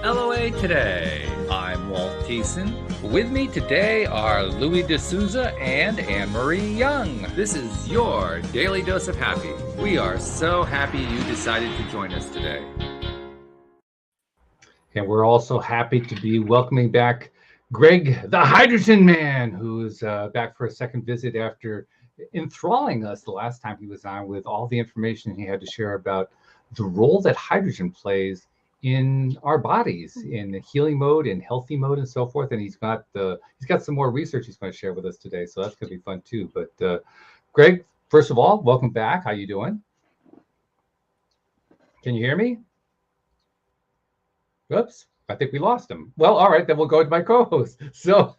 LOA Today. I'm Walt Thiessen. With me today are Louis D'Souza and Anne-Marie Young. This is your Daily Dose of Happy. We are so happy you decided to join us today. And we're also happy to be welcoming back Greg, the Hydrogen Man, who's back for a second visit after enthralling us the last time he was on with all the information he had to share about the role that hydrogen plays in our bodies, in the healing mode, in healthy mode, and so forth. And he's got some more research he's going to share with us today, so that's going to be fun too. But Greg, first of all, welcome back. How you doing? Can you hear me? Oops, I think we lost him. Well, all right, then we'll go to my co-host. So,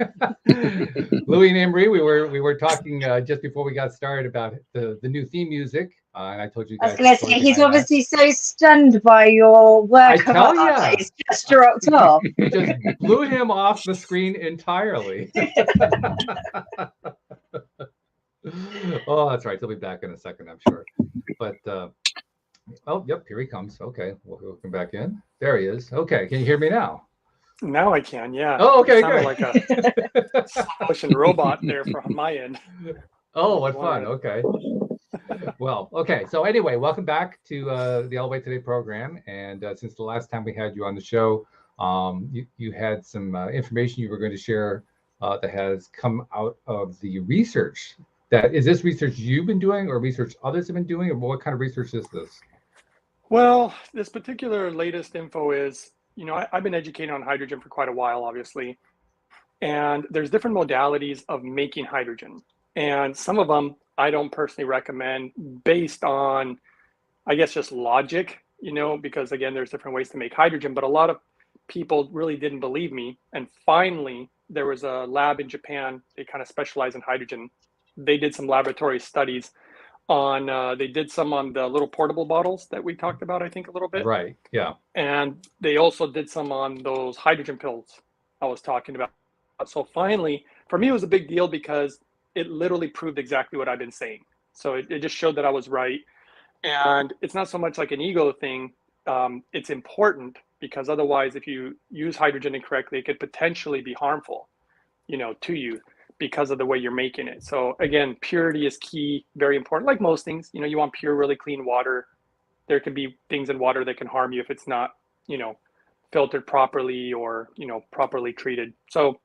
Louis and Anne-Marie, we were talking just before we got started about the new theme music, and I told you guys. I was going to say, he's obviously so stunned by your work of art that he's just dropped off. You just blew him off the screen entirely. Oh, that's right. He'll be back in a second, I'm sure. But oh, yep, here he comes. Okay, we'll come back in. There he is. Okay, can you hear me now? Now I can, yeah. Oh, okay, good. Like a motion robot there from my end. Oh, what fun. Okay. Well, okay. So anyway, welcome back to the LOA Today program. And since the last time we had you on the show, you had some information you were going to share that has come out of the research. Is this research you've been doing or research others have been doing? Or what kind of research is this? Well, this particular latest info is, I've been educating on hydrogen for quite a while, obviously. And there's different modalities of making hydrogen. And some of them I don't personally recommend based on, I guess, just logic, because again, there's different ways to make hydrogen, but a lot of people really didn't believe me. And finally, there was a lab in Japan, they kind of specialize in hydrogen. They did some laboratory studies on, they did some on the little portable bottles that we talked about, I think, a little bit. Right, yeah. And they also did some on those hydrogen pills I was talking about. So finally, for me, it was a big deal because it literally proved exactly what I've been saying. So it just showed that I was right. And it's not so much like an ego thing. It's important because otherwise, if you use hydrogen incorrectly, it could potentially be harmful, to you because of the way you're making it. So again, purity is key, very important. Like most things, you want pure, really clean water. There could be things in water that can harm you if it's not, filtered properly or, properly treated. So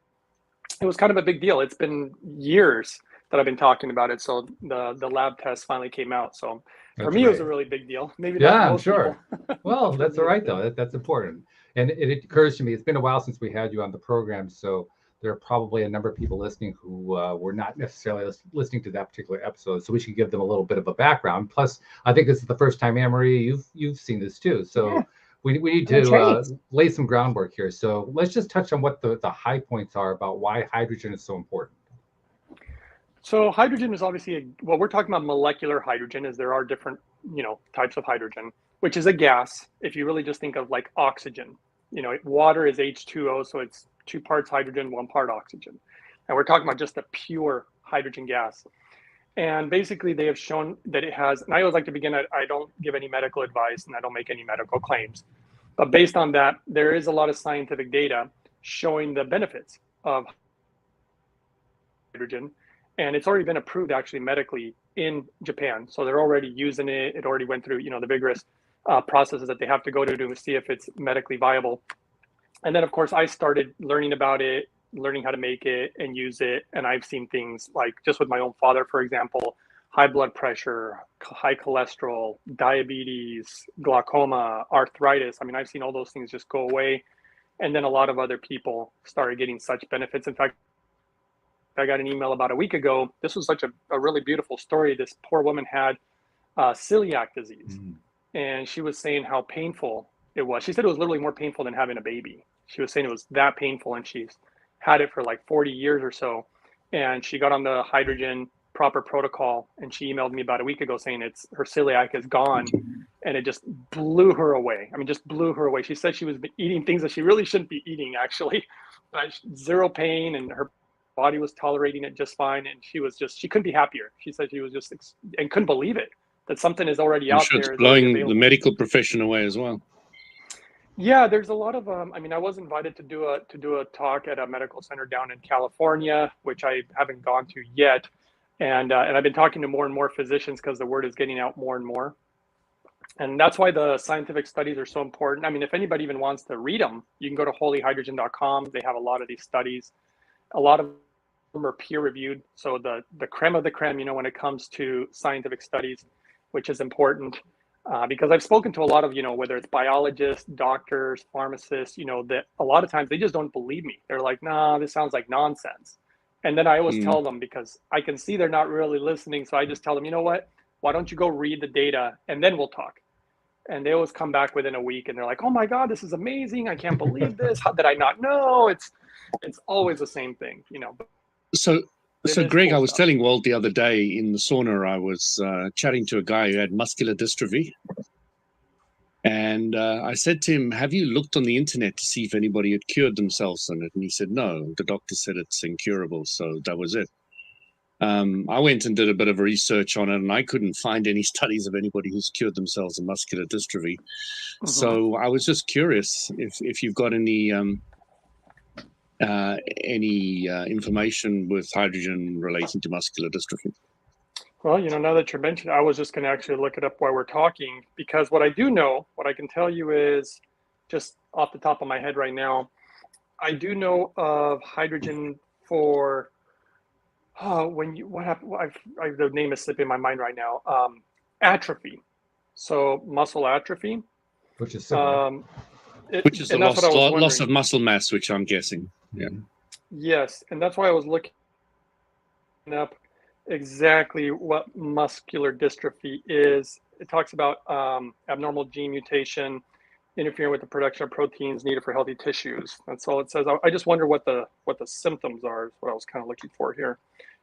it was kind of a big deal. It's been years that I've been talking about it. So the lab test finally came out. So for me, it was a really big deal. Maybe not I'm most sure. Well, that's all right though. That's important. And it occurs to me, it's been a while since we had you on the program. So there are probably a number of people listening who were not necessarily listening to that particular episode. So we should give them a little bit of a background. Plus, I think this is the first time, Anne-Marie, you've seen this too. So yeah. We need to lay some groundwork here. So let's just touch on what the high points are about why hydrogen is so important. So hydrogen is obviously, what we're talking about molecular hydrogen is there are different, types of hydrogen, which is a gas. If you really just think of like oxygen, water is H2O, so it's 2 parts hydrogen, 1 part oxygen. And we're talking about just a pure hydrogen gas. And basically they have shown that it has, and I always like to begin, I don't give any medical advice and I don't make any medical claims. But based on that, there is a lot of scientific data showing the benefits of hydrogen. And it's already been approved actually medically in Japan. So they're already using it. It already went through, the vigorous processes that they have to go to see if it's medically viable. And then of course I started learning about it, learning how to make it and use it. And I've seen things like just with my own father, for example, high blood pressure, high cholesterol, diabetes, glaucoma, arthritis. I mean, I've seen all those things just go away. And then a lot of other people started getting such benefits. In fact, I got an email about a week ago. This was such a really beautiful story. This poor woman had celiac disease. And she was saying how painful it was. She said it was literally more painful than having a baby. She was saying it was that painful, and she's had it for like 40 years or so. And she got on the hydrogen proper protocol, and she emailed me about a week ago saying her celiac is gone, and it just blew her away. I mean, just blew her away. She said she was eating things that she really shouldn't be eating, actually. Zero pain, and her body was tolerating it just fine. And she couldn't be happier. She said she was just, and couldn't believe it, that something is already out there. It's blowing the medical profession away as well. Yeah, there's a lot of I mean, I was invited to do a talk at a medical center down in California, which I haven't gone to yet, and I've been talking to more and more physicians because the word is getting out more and more, and that's why the scientific studies are so important. I mean, if anybody even wants to read them, you can go to holyhydrogen.com. They have a lot of these studies. A lot of them are peer reviewed, so the creme of the creme, you know, when it comes to scientific studies, which is important. Because I've spoken to a lot of, you know, whether it's biologists, doctors, pharmacists, you know, that a lot of times they just don't believe me. They're like, nah, this sounds like nonsense. And then I always tell them, because I can see they're not really listening. So I just tell them, you know what, why don't you go read the data and then we'll talk. And they always come back within a week and they're like, oh my God, this is amazing. I can't believe this. How did I not know? It's always the same thing, you know. So Greg, cool I was telling Walt the other day in the sauna, I was chatting to a guy who had muscular dystrophy. And I said to him, have you looked on the internet to see if anybody had cured themselves on it? And he said, no, the doctor said it's incurable. So that was it. I went and did a bit of research on it, and I couldn't find any studies of anybody who's cured themselves of muscular dystrophy. So I was just curious if you've got any information with hydrogen relating to muscular dystrophy. Well, you know, now that you're mentioning, I was just going to actually look it up while we're talking, because what I do know, what I can tell you is, just off the top of my head right now, I do know of hydrogen for the name is slipping my mind right now. Atrophy, so muscle atrophy, which is similar. Which is the loss of muscle mass, which I'm guessing. Yeah. Yes, and that's why I was looking up exactly what muscular dystrophy is. It talks about abnormal gene mutation interfering with the production of proteins needed for healthy tissues. That's all it says. I just wonder what the symptoms are, is what I was kind of looking for here.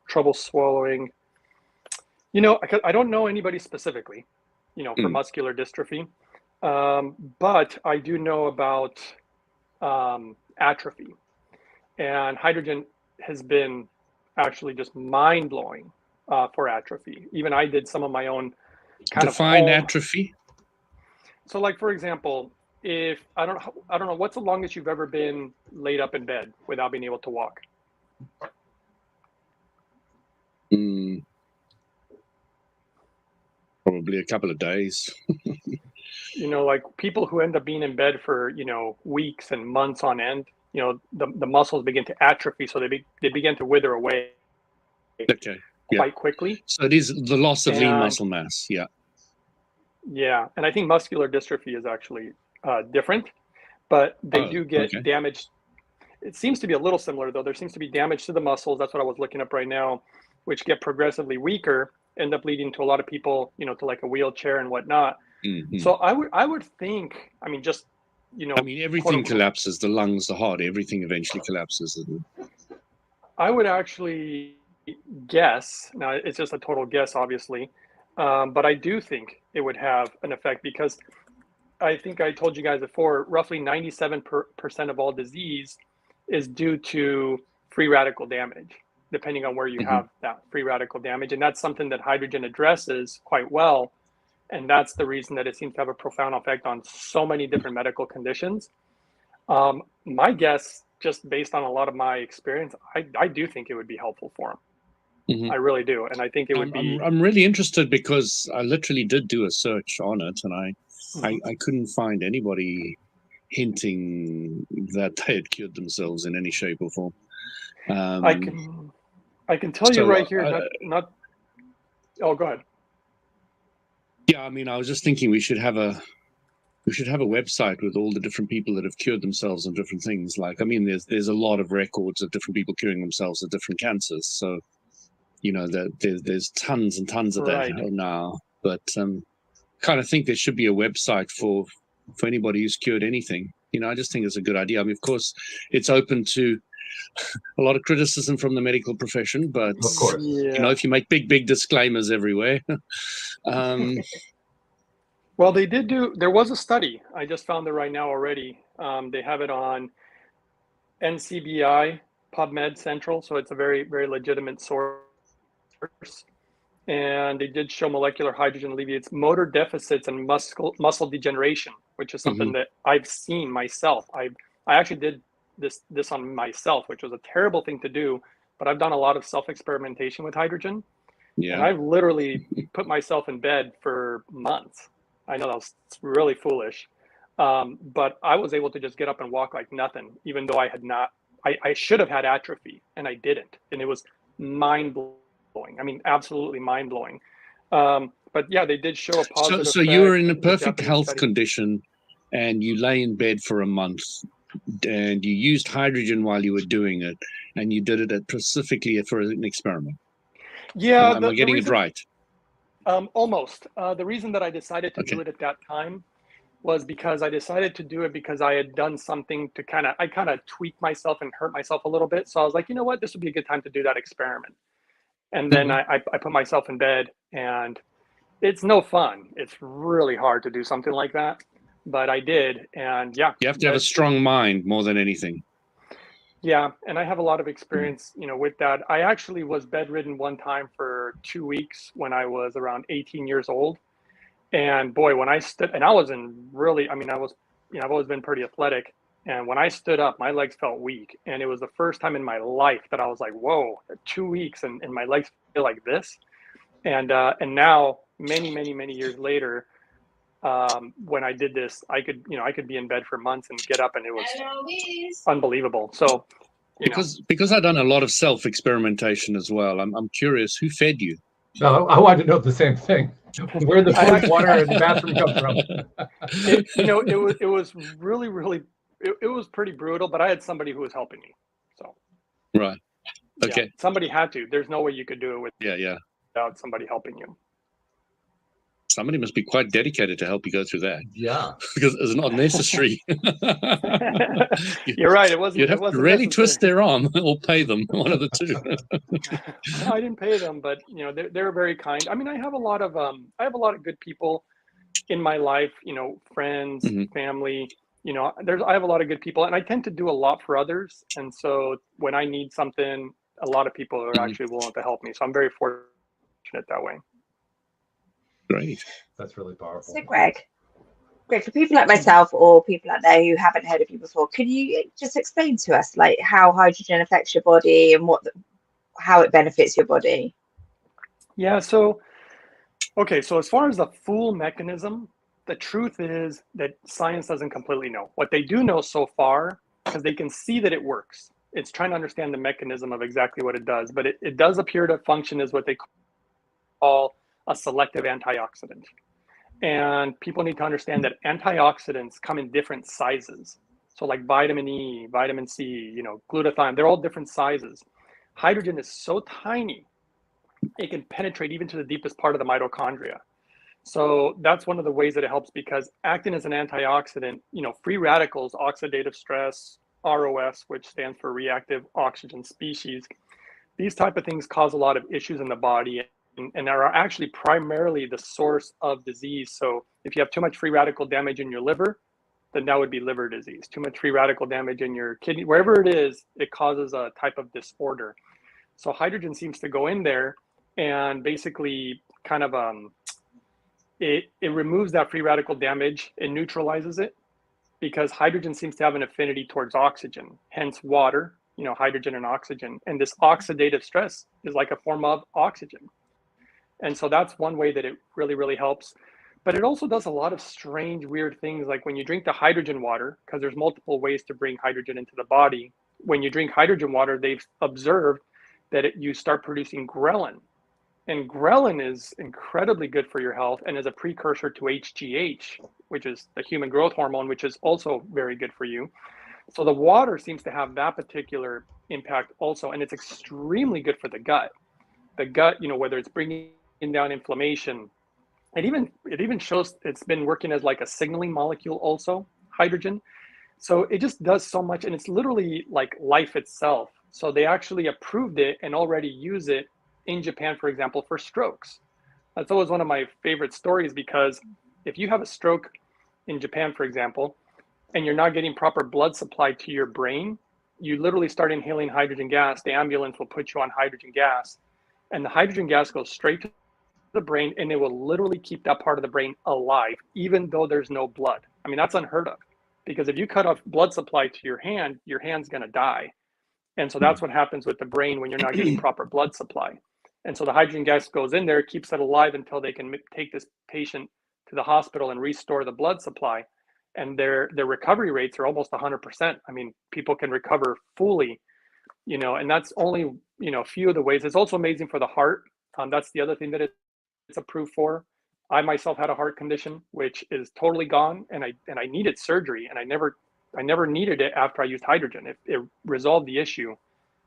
Trouble swallowing. You know, I don't know anybody specifically, you know, for muscular dystrophy, but I do know about atrophy. And hydrogen has been actually just mind-blowing for atrophy. Even I did some of my own kind Define atrophy. So, like, for example, if I don't know, what's the longest you've ever been laid up in bed without being able to walk? Probably a couple of days. You know, like people who end up being in bed for, you know, weeks and months on end, you know, the muscles begin to atrophy, so they begin to wither away quite quickly. So it is the loss of lean muscle mass. Yeah. Yeah, and I think muscular dystrophy is actually different, but they do get damaged. It seems to be a little similar, though. There seems to be damage to the muscles. That's what I was looking up right now, which get progressively weaker, end up leading to a lot of people, you know, to like a wheelchair and whatnot. So I would think, I mean, just, you know, I mean, everything collapses, the lungs, the heart, everything eventually collapses. I would actually guess, now it's just a total guess, obviously, but I do think it would have an effect, because I think I told you guys before, roughly 97% of all disease is due to free radical damage, depending on where you have that free radical damage. And that's something that hydrogen addresses quite well. And that's the reason that it seems to have a profound effect on so many different medical conditions. My guess, just based on a lot of my experience, I do think it would be helpful for them. I really do. And I think it would be... I'm really interested, because I literally did do a search on it, and I couldn't find anybody hinting that they had cured themselves in any shape or form. I can tell you right here, oh, go ahead. Yeah, I mean, I was just thinking we should have a website with all the different people that have cured themselves of different things. Like, I mean, there's a lot of records of different people curing themselves of different cancers. So, you know, there's tons and tons of that now. But kind of think there should be a website for anybody who's cured anything. You know, I just think it's a good idea. I mean, of course, it's open to a lot of criticism from the medical profession, but of course, you know, if you make big disclaimers everywhere. Well, there was a study. I just found it right now already. They have it on NCBI, PubMed Central. So it's a very, very legitimate source. and they did show molecular hydrogen alleviates motor deficits and muscle degeneration, which is something that I've seen myself. I actually did this on myself, which was a terrible thing to do, but I've done a lot of self-experimentation with hydrogen. Yeah. And I've literally put myself in bed for months. I know that's really foolish, but I was able to just get up and walk like nothing, even though I should have had atrophy, and I didn't. And it was mind-blowing. I mean, absolutely mind-blowing. But yeah, they did show a positive. So you were in a perfect health condition, and you lay in bed for a month, and you used hydrogen while you were doing it, and you did it specifically for an experiment. Yeah, am I getting it right? Almost. The reason that I decided to do it at that time was because I decided to do it because I had done something to kind of tweak myself and hurt myself a little bit. So I was like, you know what, this would be a good time to do that experiment. And then I put myself in bed, and it's no fun. It's really hard to do something like that, but I did. And yeah, you have to have a strong mind more than anything. Yeah, and I have a lot of experience, with that. I actually was bedridden one time for 2 weeks when I was around 18 years old. And boy, when I stood, and I wasn't really, I've always been pretty athletic. And when I stood up, my legs felt weak. And it was the first time in my life that I was like, whoa, 2 weeks and my legs feel like this. And now, many, many, many years later, when I did this, I could be in bed for months and get up, and it was unbelievable. So, because I've done a lot of self-experimentation as well, I'm curious, who fed you? No, I wanted to know the same thing. Where the food, water, and the bathroom come from? It was really, really, it was pretty brutal, but I had somebody who was helping me. So. Right. Okay. Yeah, somebody had to. There's no way you could do it without somebody helping you. Somebody must be quite dedicated to help you go through that. Yeah, because it's not necessary. You're right. It wasn't. You'd have to really twist their arm or pay them. One of the two. No, I didn't pay them, but they're very kind. I mean, I have a lot of good people in my life. Friends, family. I have a lot of good people, and I tend to do a lot for others. And so when I need something, a lot of people are actually willing to help me. So I'm very fortunate that way. Great. That's really powerful. So Greg, for people like myself or people out there who haven't heard of you before, could you just explain to us like how hydrogen affects your body and how it benefits your body? Yeah, so as far as the full mechanism, the truth is that science doesn't completely know. What they do know so far, because they can see that it works, it's trying to understand the mechanism of exactly what it does, but it does appear to function as what they call a selective antioxidant. And people need to understand that antioxidants come in different sizes. So like vitamin E, vitamin C, glutathione, they're all different sizes. Hydrogen is so tiny, it can penetrate even to the deepest part of the mitochondria. So that's one of the ways that it helps, because acting as an antioxidant, free radicals, oxidative stress, ROS, which stands for reactive oxygen species, these type of things cause a lot of issues in the body and are actually primarily the source of disease. So if you have too much free radical damage in your liver, then that would be liver disease. Too much free radical damage in your kidney, wherever it is, it causes a type of disorder. So hydrogen seems to go in there and basically kind of it removes that free radical damage and neutralizes it, because hydrogen seems to have an affinity towards oxygen, hence water, hydrogen and oxygen. And this oxidative stress is like a form of oxygen. And so that's one way that it really, really helps. But it also does a lot of strange, weird things. Like when you drink the hydrogen water, because there's multiple ways to bring hydrogen into the body. When you drink hydrogen water, they've observed that you start producing ghrelin. And ghrelin is incredibly good for your health and is a precursor to HGH, which is the human growth hormone, which is also very good for you. So the water seems to have that particular impact also. And it's extremely good for the gut. The gut, whether it's bringing down inflammation, it even shows it's been working as like a signaling molecule also, hydrogen. So it just does so much, and it's literally like life itself. So they actually approved it and already use it in Japan, for example, for strokes. That's always one of my favorite stories, because if you have a stroke in Japan, for example, and you're not getting proper blood supply to your brain, you literally start inhaling hydrogen gas. The ambulance will put you on hydrogen gas, and the hydrogen gas goes straight to the brain, and it will literally keep that part of the brain alive, even though there's no blood. I mean, that's unheard of, because if you cut off blood supply to your hand's going to die. And so that's what happens with the brain when you're not getting proper blood supply. And so the hydrogen gas goes in there, keeps it alive until they can take this patient to the hospital and restore the blood supply. And their recovery rates are almost 100%. I mean, people can recover fully, and that's only, a few of the ways. It's also amazing for the heart. That's the other thing that it's approved for. I myself had a heart condition, which is totally gone. And I needed surgery, and I never needed it after I used hydrogen. It resolved the issue.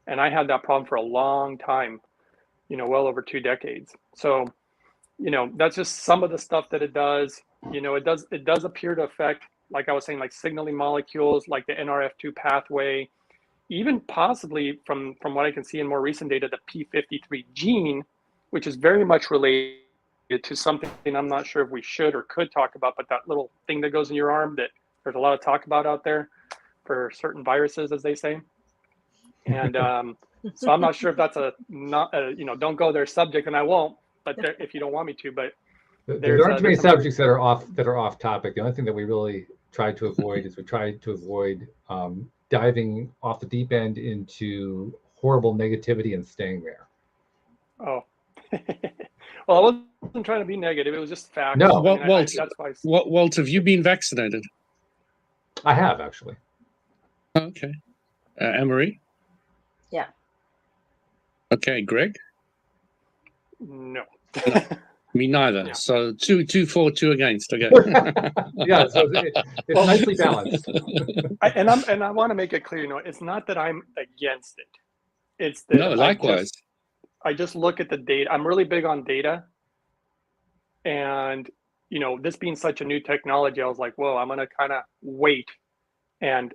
And I had that problem for a long time, well over 2 decades. So, that's just some of the stuff that it does. It does appear to affect, like I was saying, like signaling molecules, like the NRF2 pathway, even possibly from what I can see in more recent data, the P53 gene, which is very much related to something I'm not sure if we should or could talk about, but that little thing that goes in your arm that there's a lot of talk about out there for certain viruses, as they say. And so I'm not sure if that's don't go there subject, and I won't, but if you don't want me to, but there aren't too many subjects that are off topic. The only thing that we really tried to avoid is diving off the deep end into horrible negativity and staying there. Oh, well, I wasn't trying to be negative. It was just facts. No, Walt, have you been vaccinated? I have, actually. Okay. Anne-Marie? Yeah. Okay, Greg? No. Me neither. Yeah. So 2 for, 2 against. Okay. Yeah, so it's nicely balanced. I want to make it clear, it's not that I'm against it. It's that no, likewise. I just look at the data. I'm really big on data, and this being such a new technology, I was like, whoa, I'm gonna kind of wait and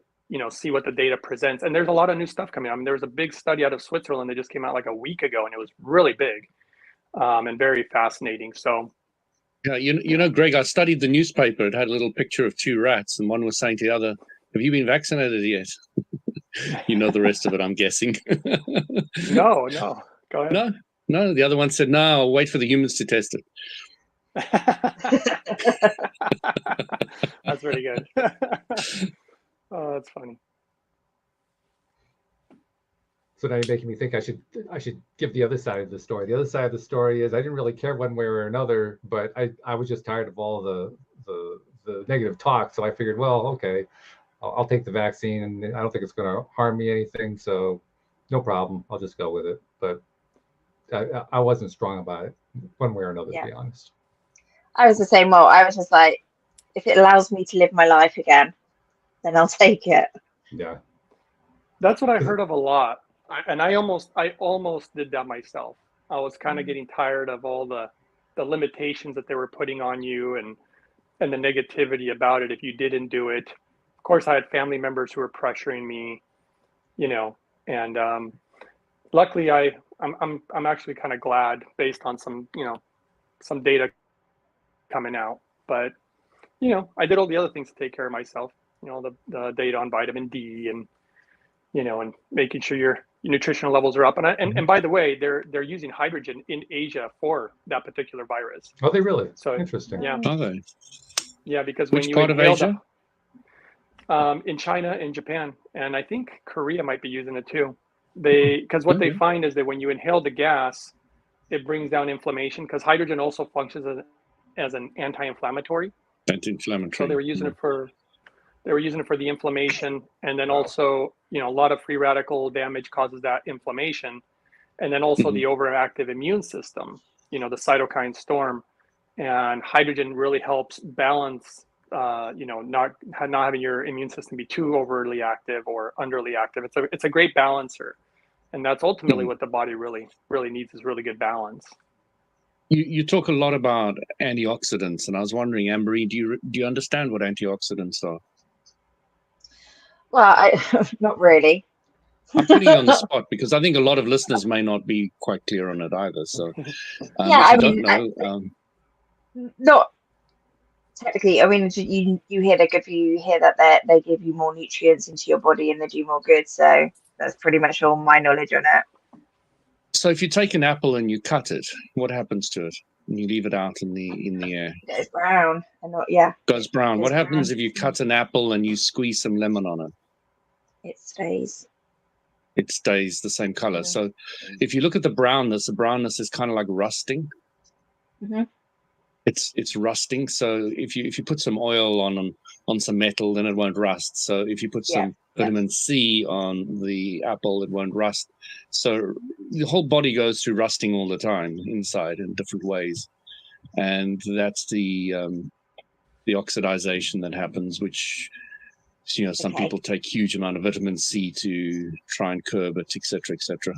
see what the data presents. And there's a lot of new stuff coming. I mean, there was a big study out of Switzerland that just came out like a week ago, and it was really big. And very fascinating. So, yeah, Greg, I studied the newspaper. It had a little picture of 2 rats, and one was saying to the other, "Have you been vaccinated yet?" You know the rest of it, I'm guessing. No, go ahead. No. The other one said, "No, I'll wait for the humans to test it." That's pretty good. Oh, that's funny. So now you're making me think I should give the other side of the story. The other side of the story is I didn't really care one way or another, but I was just tired of all the negative talk. So I figured, well, okay, I'll take the vaccine, and I don't think it's going to harm me anything. So no problem. I'll just go with it. But I wasn't strong about it one way or another, to be honest. I was the same. Well, I was just like, if it allows me to live my life again, then I'll take it. Yeah. That's what I heard of a lot. And I almost did that myself. I was kind of getting tired of all the limitations that they were putting on you and the negativity about it if you didn't do it. Of course, I had family members who were pressuring me, and luckily I'm actually kind of glad based on some data coming out. But I did all the other things to take care of myself. The data on vitamin D and and making sure your nutritional levels are up. And by the way, they're using hydrogen in Asia for that particular virus. Oh, they really? So interesting. Yeah. Are they? Yeah, because which part of Asia? In China, in Japan, and I think Korea might be using it too. Because what they find is that when you inhale the gas, it brings down inflammation. Because hydrogen also functions as an anti-inflammatory. Anti-inflammatory. So they were using it for the inflammation, and then also a lot of free radical damage causes that inflammation, and then also the overactive immune system, the cytokine storm, and hydrogen really helps balance, not having your immune system be too overly active or underly active. It's a great balancer, and that's ultimately what the body really needs, is really good balance. You talk a lot about antioxidants, and I was wondering, Anne-Marie, do you understand what antioxidants are? Well, not really. I'm putting you on the spot because I think a lot of listeners may not be quite clear on it either. So, not technically. I mean, you hear they're good for you. You hear that they give you more nutrients into your body and they do more good. So that's pretty much all my knowledge on it. So if you take an apple and you cut it, what happens to it? and you leave it out in the air. It goes brown and not, yeah, Goes brown. It What goes happens brown. if you cut an apple and you squeeze some lemon on it? it stays. It stays the same color. Mhm. So if you look at the brownness is kind of like rusting. Mhm. It's rusting. So if you put some oil on some metal, then it won't rust. So if you put some vitamin C on the apple, it won't rust. So the whole body goes through rusting all the time inside in different ways, and that's the oxidization that happens, which some Okay. people take huge amount of vitamin C to try and curb it, etc., etc.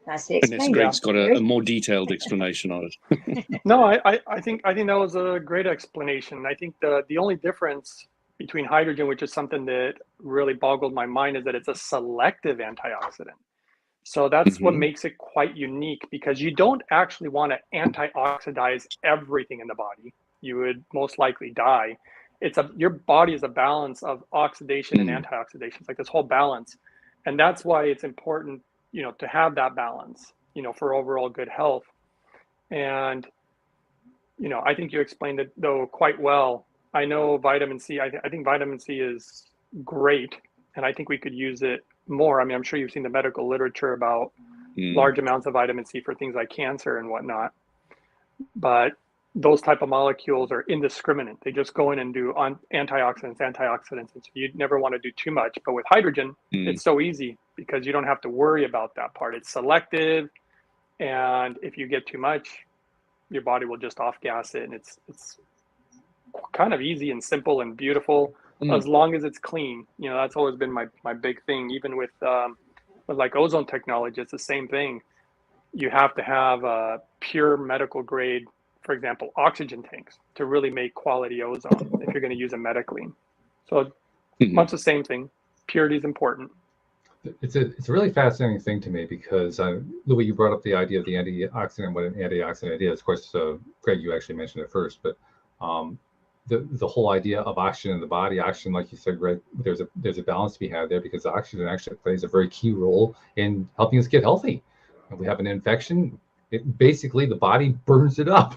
Nicely Unless explained. Greg's got a Very- more detailed explanation on it. No, I think that was a great explanation. I think the only difference between hydrogen, which is something that really boggled my mind, is that it's a selective antioxidant. So that's what makes it quite unique, because you don't actually want to antioxidize everything in the body. You would most likely die. Your body is a balance of oxidation and antioxidation. It's like this whole balance. And that's why it's important, to have that balance, for overall good health. And, I think you explained it though quite well. I know vitamin C, I think vitamin C is great. And I think we could use it more. I mean, I'm sure you've seen the medical literature about large amounts of vitamin C for things like cancer and whatnot. But those type of molecules are indiscriminate. They just go in and do antioxidants. And so you'd never want to do too much. But with hydrogen, it's so easy because you don't have to worry about that part. It's selective. And if you get too much, your body will just off gas it. And it's kind of easy and simple and beautiful. As long as it's clean. That's always been my big thing. Even with like ozone technology, it's the same thing. You have to have pure medical grade, for example, oxygen tanks to really make quality ozone if you're going to use it medically. So much the same thing. Purity is important. It's a really fascinating thing to me because Louis, you brought up the idea of the antioxidant, what an antioxidant is. Of course, Greg, you actually mentioned it first, but the whole idea of oxygen in the body, oxygen, like you said, Greg, there's a balance to be had there because oxygen actually plays a very key role in helping us get healthy. If we have an infection, basically the body burns it up.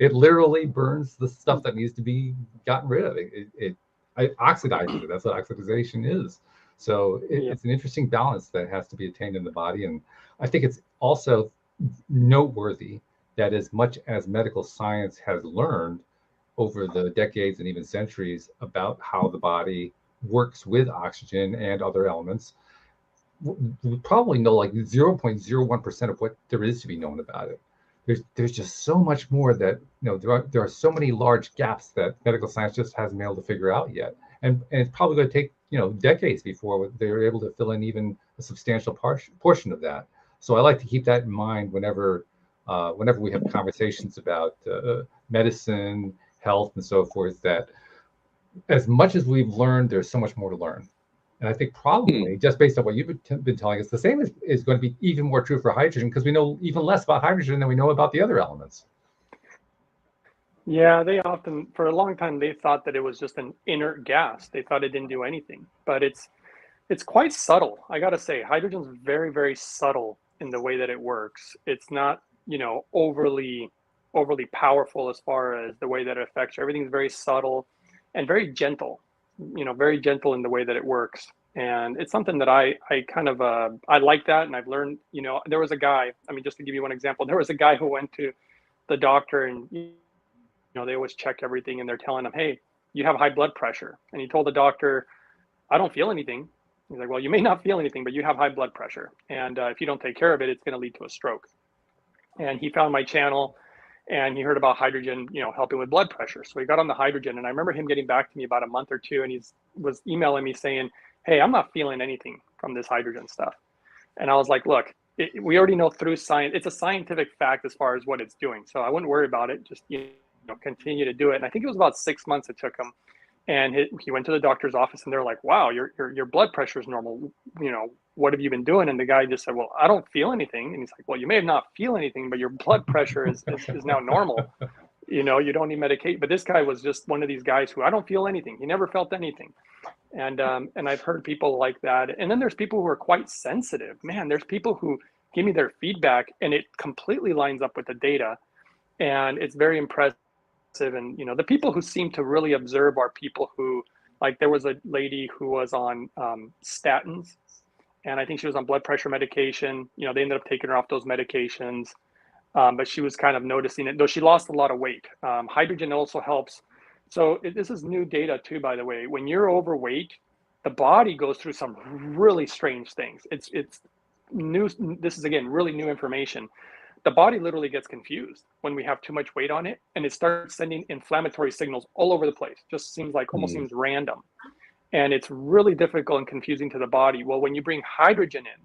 It literally burns the stuff that needs to be gotten rid of. It oxidizes it. That's what oxidation is. So it's an interesting balance that has to be attained in the body. And I think it's also noteworthy that as much as medical science has learned over the decades and even centuries about how the body works with oxygen and other elements, we probably know like 0.01% of what there is to be known about it. There's just so much more that there are so many large gaps that medical science just hasn't been able to figure out yet, and it's probably going to take decades before they're able to fill in even a substantial portion of that. So I like to keep that in mind whenever we have conversations about medicine, health, and so forth. That as much as we've learned, there's so much more to learn. And I think probably just based on what you've been telling us, the same is going to be even more true for hydrogen because we know even less about hydrogen than we know about the other elements. Yeah, they often, for a long time, they thought that it was just an inert gas. They thought it didn't do anything, but it's quite subtle. I got to say, hydrogen's very, very subtle in the way that it works. It's not, overly powerful as far as the way that it affects you. Everything's very subtle and very gentle. Very gentle in the way that it works. And it's something that I kind of, I like that. And I've learned, there was a guy, just to give you one example, there was a guy who went to the doctor and, they always check everything and they're telling him, hey, you have high blood pressure. And he told the doctor, I don't feel anything. He's like, well, you may not feel anything, but you have high blood pressure. And if you don't take care of it, it's going to lead to a stroke. And he found my channel. And he heard about hydrogen, helping with blood pressure. So he got on the hydrogen. And I remember him getting back to me about a month or two. And he was emailing me saying, hey, I'm not feeling anything from this hydrogen stuff. And I was like, look, we already know through science, it's a scientific fact as far as what it's doing. So I wouldn't worry about it. Just, continue to do it. And I think it was about 6 months it took him. And he went to the doctor's office and they're like, wow, your blood pressure is normal. What have you been doing? And the guy just said, well, I don't feel anything. And he's like, well, you may have not feel anything, but your blood pressure is now normal. You don't need medication. But this guy was just one of these guys who I don't feel anything. He never felt anything. And I've heard people like that. And then there's people who are quite sensitive. Man, there's people who give me their feedback, and it completely lines up with the data, and it's very impressive. And the people who seem to really observe are people who, like, there was a lady who was on statins, and I think she was on blood pressure medication. They ended up taking her off those medications, but she was kind of noticing it, though she lost a lot of weight. Hydrogen also helps. So this is new data too, by the way. When you're overweight, the body goes through some really strange things. It's new. This is, again, really new information. The body literally gets confused when we have too much weight on it, and it starts sending inflammatory signals all over the place. Just seems like, almost seems random. And it's really difficult and confusing to the body. Well, when you bring hydrogen in,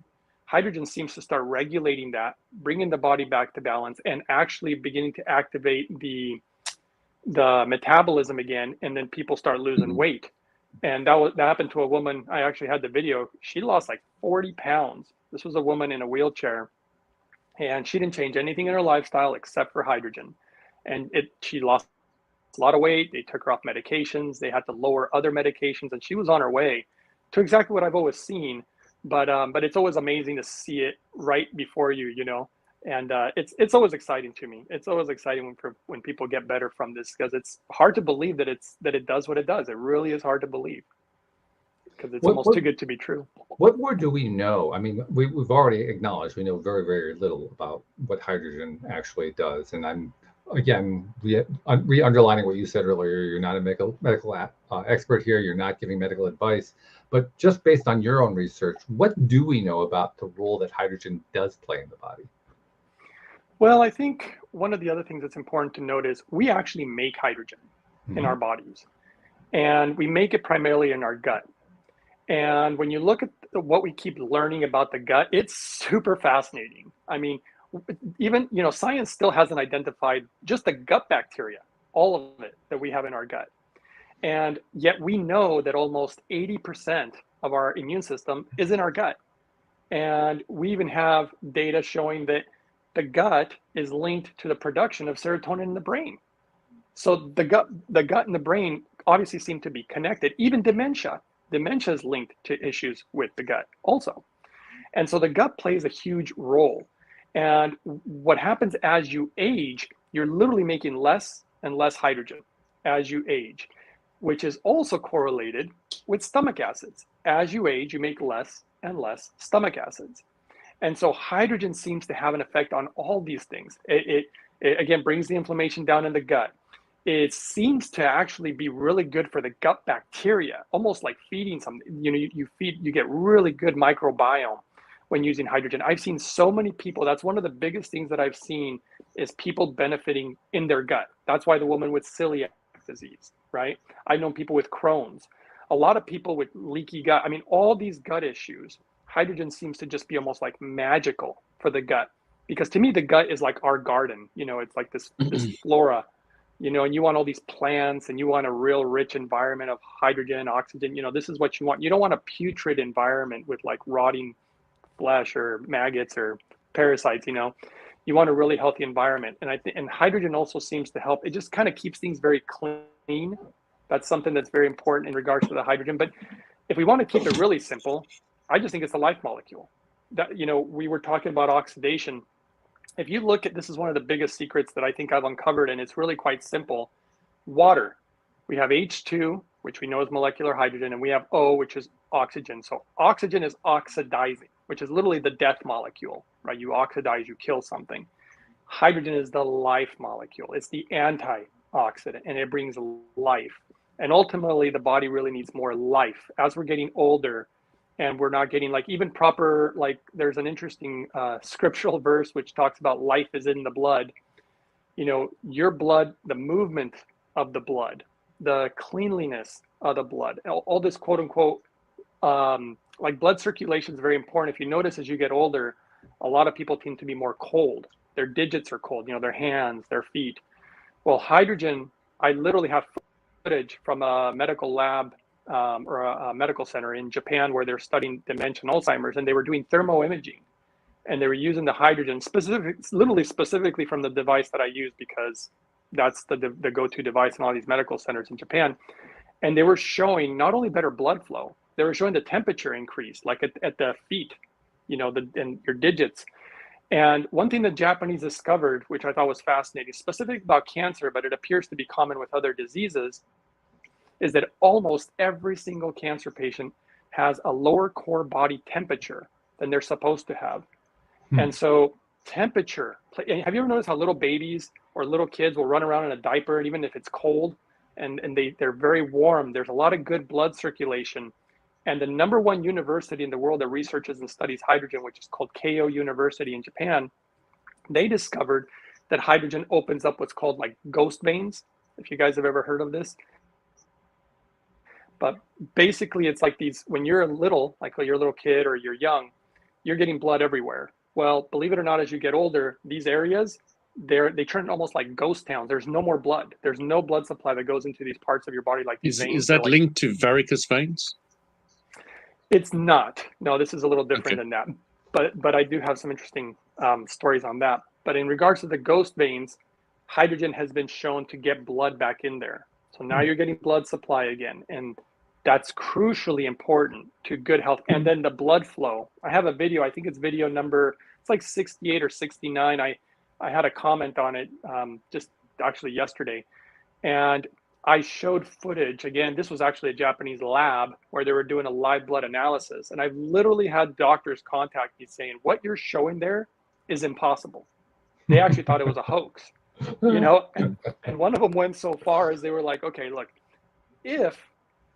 hydrogen seems to start regulating that, bringing the body back to balance, and actually beginning to activate the metabolism again, and then people start losing weight. And that happened to a woman. I actually had the video. She lost like 40 pounds. This was a woman in a wheelchair, and she didn't change anything in her lifestyle except for hydrogen. And she lost a lot of weight. They took her off medications. They had to lower other medications, and she was on her way to exactly what I've always seen. But it's always amazing to see it right before you, and it's always exciting to me. It's always exciting when people get better from this, because it's hard to believe that it does what it does. It really is hard to believe, because it's almost too good to be true. What more do we know? I mean, we've already acknowledged we know very, very little about what hydrogen actually does. And I'm, again, re-underlining what you said earlier. You're not a medical expert here. You're not giving medical advice. But just based on your own research, what do we know about the role that hydrogen does play in the body? Well, I think one of the other things that's important to note is we actually make hydrogen in our bodies, and we make it primarily in our gut. And when you look at what we keep learning about the gut, it's super fascinating. I mean, even, science still hasn't identified just the gut bacteria, all of it that we have in our gut. And yet we know that almost 80% of our immune system is in our gut. And we even have data showing that the gut is linked to the production of serotonin in the brain. So the gut and the brain obviously seem to be connected. Even dementia is linked to issues with the gut also. And so the gut plays a huge role. And what happens as you age, you're literally making less and less hydrogen as you age, which is also correlated with stomach acids. As you age, you make less and less stomach acids. And so hydrogen seems to have an effect on all these things. It again brings the inflammation down in the gut. It seems to actually be really good for the gut bacteria, almost like feeding something. You get really good microbiome when using hydrogen. I've seen so many people. That's one of the biggest things that I've seen, is people benefiting in their gut. That's why the woman with celiac disease, right? I've known people with Crohn's, a lot of people with leaky gut. I mean, all these gut issues, hydrogen seems to just be almost like magical for the gut, because to me, the gut is like our garden. It's like this flora, and you want all these plants, and you want a real rich environment of hydrogen, oxygen. This is what you want. You don't want a putrid environment with like rotting flesh or maggots or parasites. You want a really healthy environment. And and hydrogen also seems to help. It just kind of keeps things very clean. That's something that's very important in regards to the hydrogen. But if we want to keep it really simple, I just think it's a life molecule. That, we were talking about oxidation. If you look at, this is one of the biggest secrets that I think I've uncovered, and it's really quite simple. Water, we have H2, which we know is molecular hydrogen, and we have O, which is oxygen. So oxygen is oxidizing, which is literally the death molecule, right? You oxidize, you kill something. Hydrogen is the life molecule. It's the antioxidant, and it brings life. And ultimately, the body really needs more life. As we're getting older, and we're not getting like even proper, like there's an interesting scriptural verse which talks about life is in the blood. Your blood, the movement of the blood, the cleanliness of the blood, all this quote unquote, like blood circulation is very important. If you notice, as you get older, a lot of people tend to be more cold. Their digits are cold, their hands, their feet. Well, hydrogen, I literally have footage from a medical lab or a medical center in Japan where they're studying dementia and Alzheimer's, and they were doing thermoimaging, and they were using the hydrogen specifically from the device that I use, because that's the go-to device in all these medical centers in Japan. And they were showing not only better blood flow, they were showing the temperature increase, like at the feet, and your digits. And one thing the Japanese discovered, which I thought was fascinating, specific about cancer, but it appears to be common with other diseases, is that almost every single cancer patient has a lower core body temperature than they're supposed to have. And so temperature, have you ever noticed how little babies or little kids will run around in a diaper, and even if it's cold and they're very warm, there's a lot of good blood circulation. And the #1 university in the world that researches and studies hydrogen, which is called Keio University in Japan, they discovered that hydrogen opens up what's called like ghost veins, if you guys have ever heard of this. But basically it's like these, when you're little, like when you're a little kid or you're young, you're getting blood everywhere. Well, believe it or not, as you get older, these areas, they turn almost like ghost towns. There's no more blood. There's no blood supply that goes into these parts of your body like these veins. Is that like, linked to varicose veins? It's not. No, this is a little different Okay. than that. But I do have some interesting stories on that. But in regards to the ghost veins, hydrogen has been shown to get blood back in there. So now you're getting blood supply again. And that's crucially important to good health. And then the blood flow. I have a video, I think it's video number, it's like 68 or 69. I had a comment on it just actually yesterday. And I showed footage, again, this was actually a Japanese lab where they were doing a live blood analysis. And I've literally had doctors contact me saying, what you're showing there is impossible. They actually thought it was a hoax, you know? And one of them went so far as they were like, okay, look, if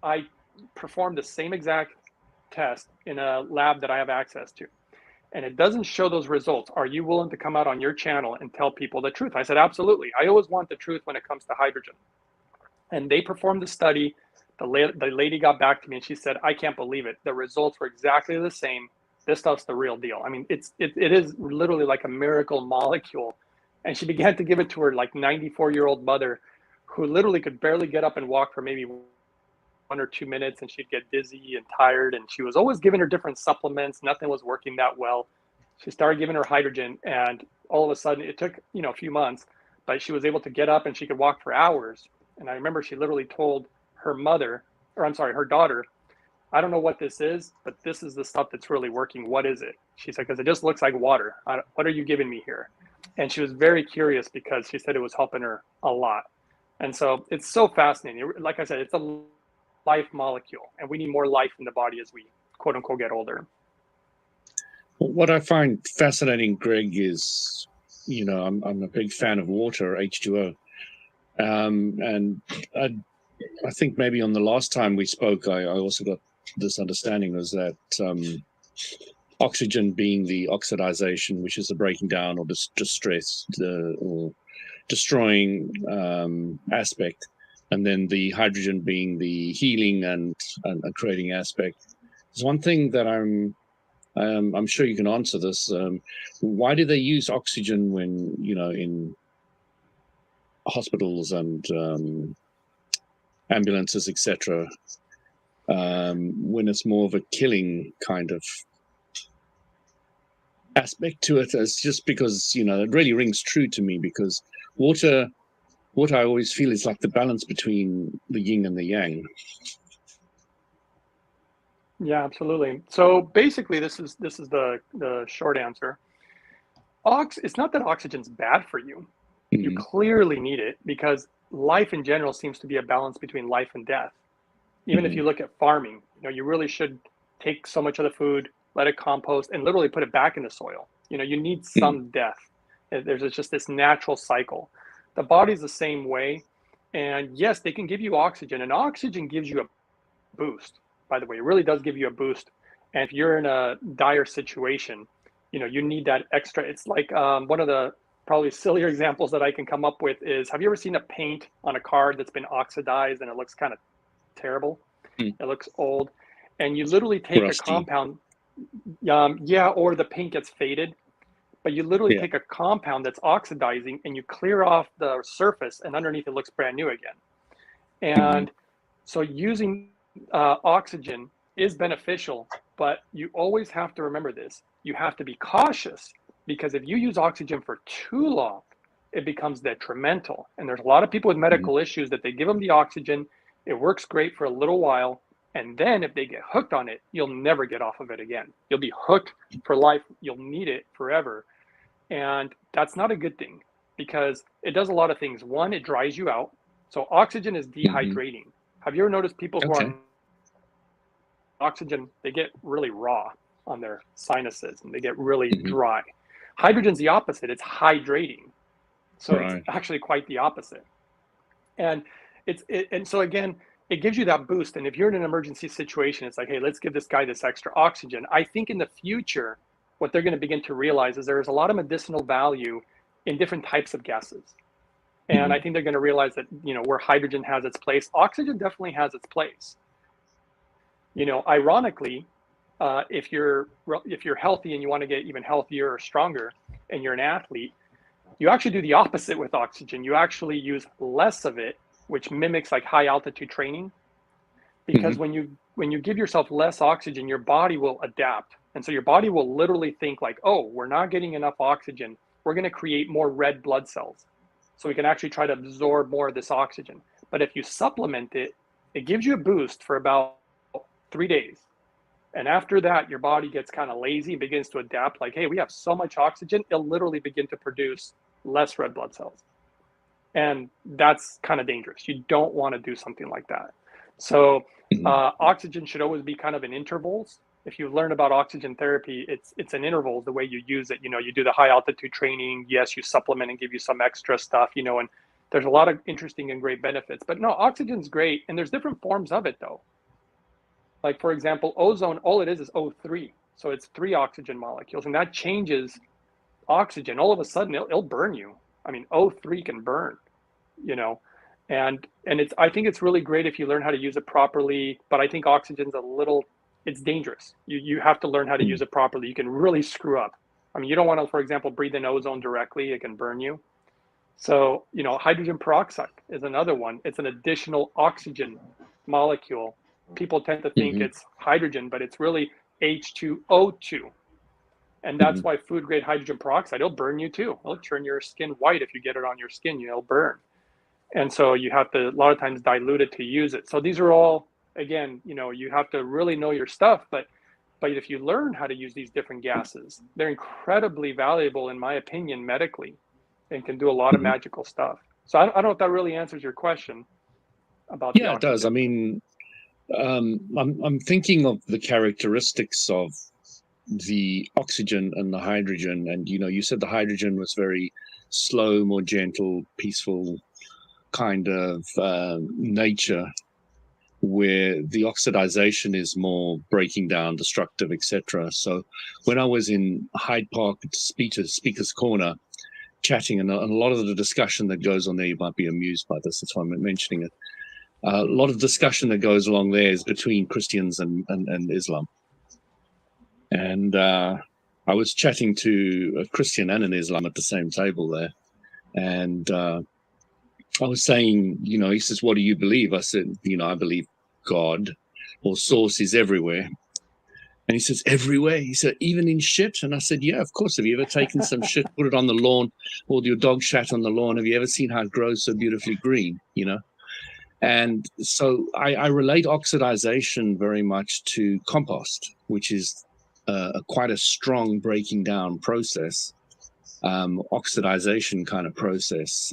I perform the same exact test in a lab that I have access to, and it doesn't show those results, are you willing to come out on your channel and tell people the truth? I said, absolutely. I always want the truth when it comes to hydrogen. And they performed the study. The lady got back to me and she said, I can't believe it. The results were exactly the same. This stuff's the real deal. I mean, it is literally like a miracle molecule. And she began to give it to her like 94-year-old mother who literally could barely get up and walk for maybe 1 or 2 minutes, and she'd get dizzy and tired. And she was always giving her different supplements. Nothing was working that well. She started giving her hydrogen, and all of a sudden it took, a few months, but she was able to get up and she could walk for hours. And I remember she literally told her her daughter, I don't know what this is, but this is the stuff that's really working. What is it? She said, because it just looks like water. What are you giving me here? And she was very curious because she said it was helping her a lot. And so it's so fascinating. Like I said, it's a life molecule, and we need more life in the body as we quote unquote get older. What I find fascinating, Greg, is, I'm a big fan of water, H2O. And I think maybe on the last time we spoke, I also got this understanding was that oxygen being the oxidization, which is the breaking down or distress or destroying aspect, and then the hydrogen being the healing and creating aspect. There's one thing that I'm sure you can answer this. Why do they use oxygen when, in hospitals and ambulances, etc., when it's more of a killing kind of aspect to it? It's just because, it really rings true to me, because water I always feel is like the balance between the yin and the yang. Yeah, absolutely. So basically this is the short answer. It's not that oxygen's bad for you. You clearly need it, because life in general seems to be a balance between life and death. Even if you look at farming, you really should take so much of the food, let it compost, and literally put it back in the soil. You need some death. There's just this natural cycle. The body's the same way. And yes, they can give you oxygen, and oxygen gives you a boost. By the way, it really does give you a boost. And if you're in a dire situation, you need that extra. It's like one of the probably sillier examples that I can come up with is, have you ever seen a paint on a car that's been oxidized and it looks kind of terrible? It looks old. And you literally take Rusty. a compound, or the paint gets faded, but you literally take a compound that's oxidizing and you clear off the surface, and underneath it looks brand new again. And so using oxygen is beneficial, but you always have to remember this. You have to be cautious, because if you use oxygen for too long, it becomes detrimental. And there's a lot of people with medical issues that they give them the oxygen. It works great for a little while. And then if they get hooked on it, you'll never get off of it again. You'll be hooked for life. You'll need it forever. And that's not a good thing because it does a lot of things. One, it dries you out. So oxygen is dehydrating. Have you ever noticed people who are on oxygen, they get really raw on their sinuses and they get really dry. Hydrogen's the opposite. It's hydrating. So it's actually quite the opposite. And so again, it gives you that boost. And if you're in an emergency situation, it's like, hey, let's give this guy this extra oxygen. I think in the future, what they're going to begin to realize is there's a lot of medicinal value in different types of gases. And I think they're going to realize that, you know, where hydrogen has its place, oxygen definitely has its place. You know, ironically, if you're healthy and you want to get even healthier or stronger and you're an athlete, you actually do the opposite with oxygen. You actually use less of it, which mimics like high altitude training. Because when you give yourself less oxygen, your body will adapt. And so your body will literally think like, oh, we're not getting enough oxygen. We're going to create more red blood cells so we can actually try to absorb more of this oxygen. But if you supplement it, it gives you a boost for about 3 days. And after that, your body gets kind of lazy and begins to adapt like, hey, we have so much oxygen, it'll literally begin to produce less red blood cells. And that's kind of dangerous. You don't want to do something like that. So oxygen should always be kind of in intervals. If you learn about oxygen therapy, it's in intervals, the way you use it. You know, you do the high altitude training. Yes, you supplement and give you some extra stuff, you know, and there's a lot of interesting and great benefits. But no, oxygen's great. And there's different forms of it, though. Like, for example, ozone, all it is O3. So it's 3 oxygen molecules. And that changes oxygen. All of a sudden, it'll burn you. I mean, O3 can burn, you know. And I think it's really great if you learn how to use it properly. But I think oxygen's it's dangerous. You have to learn how to use it properly. You can really screw up. I mean, you don't want to, for example, breathe in ozone directly. It can burn you. So, you know, hydrogen peroxide is another one. It's an additional oxygen molecule. People tend to think it's hydrogen, but it's really H2O2. And that's why food grade hydrogen peroxide, it'll burn you too. It'll turn your skin white if you get it on your skin, it'll burn. And so you have to, a lot of times, dilute it to use it. So these are all, again, you know, you have to really know your stuff, but if you learn how to use these different gases, they're incredibly valuable, in my opinion, medically, and can do a lot of magical stuff. So I don't know if that really answers your question about the oxygen. It does. I mean, I'm thinking of the characteristics of the oxygen and the hydrogen, and you know, you said the hydrogen was very slow, more gentle, peaceful kind of nature, where the oxidization is more breaking down, destructive, etc. So when I was in Hyde Park at Speaker's Corner chatting, and a lot of the discussion that goes on there, you might be amused by this, that's why I'm mentioning it. A lot of discussion that goes along there is between Christians and Islam. And I was chatting to a Christian and an Islam at the same table there. And I was saying, you know, he says, what do you believe? I said, you know, I believe God or source is everywhere. And he says, everywhere? He said, even in shit? And I said, yeah, of course. Have you ever taken some shit, put it on the lawn, or your dog shat on the lawn? Have you ever seen how it grows so beautifully green, you know? And so I relate oxidization very much to compost, which is quite a strong breaking down process, oxidization kind of process,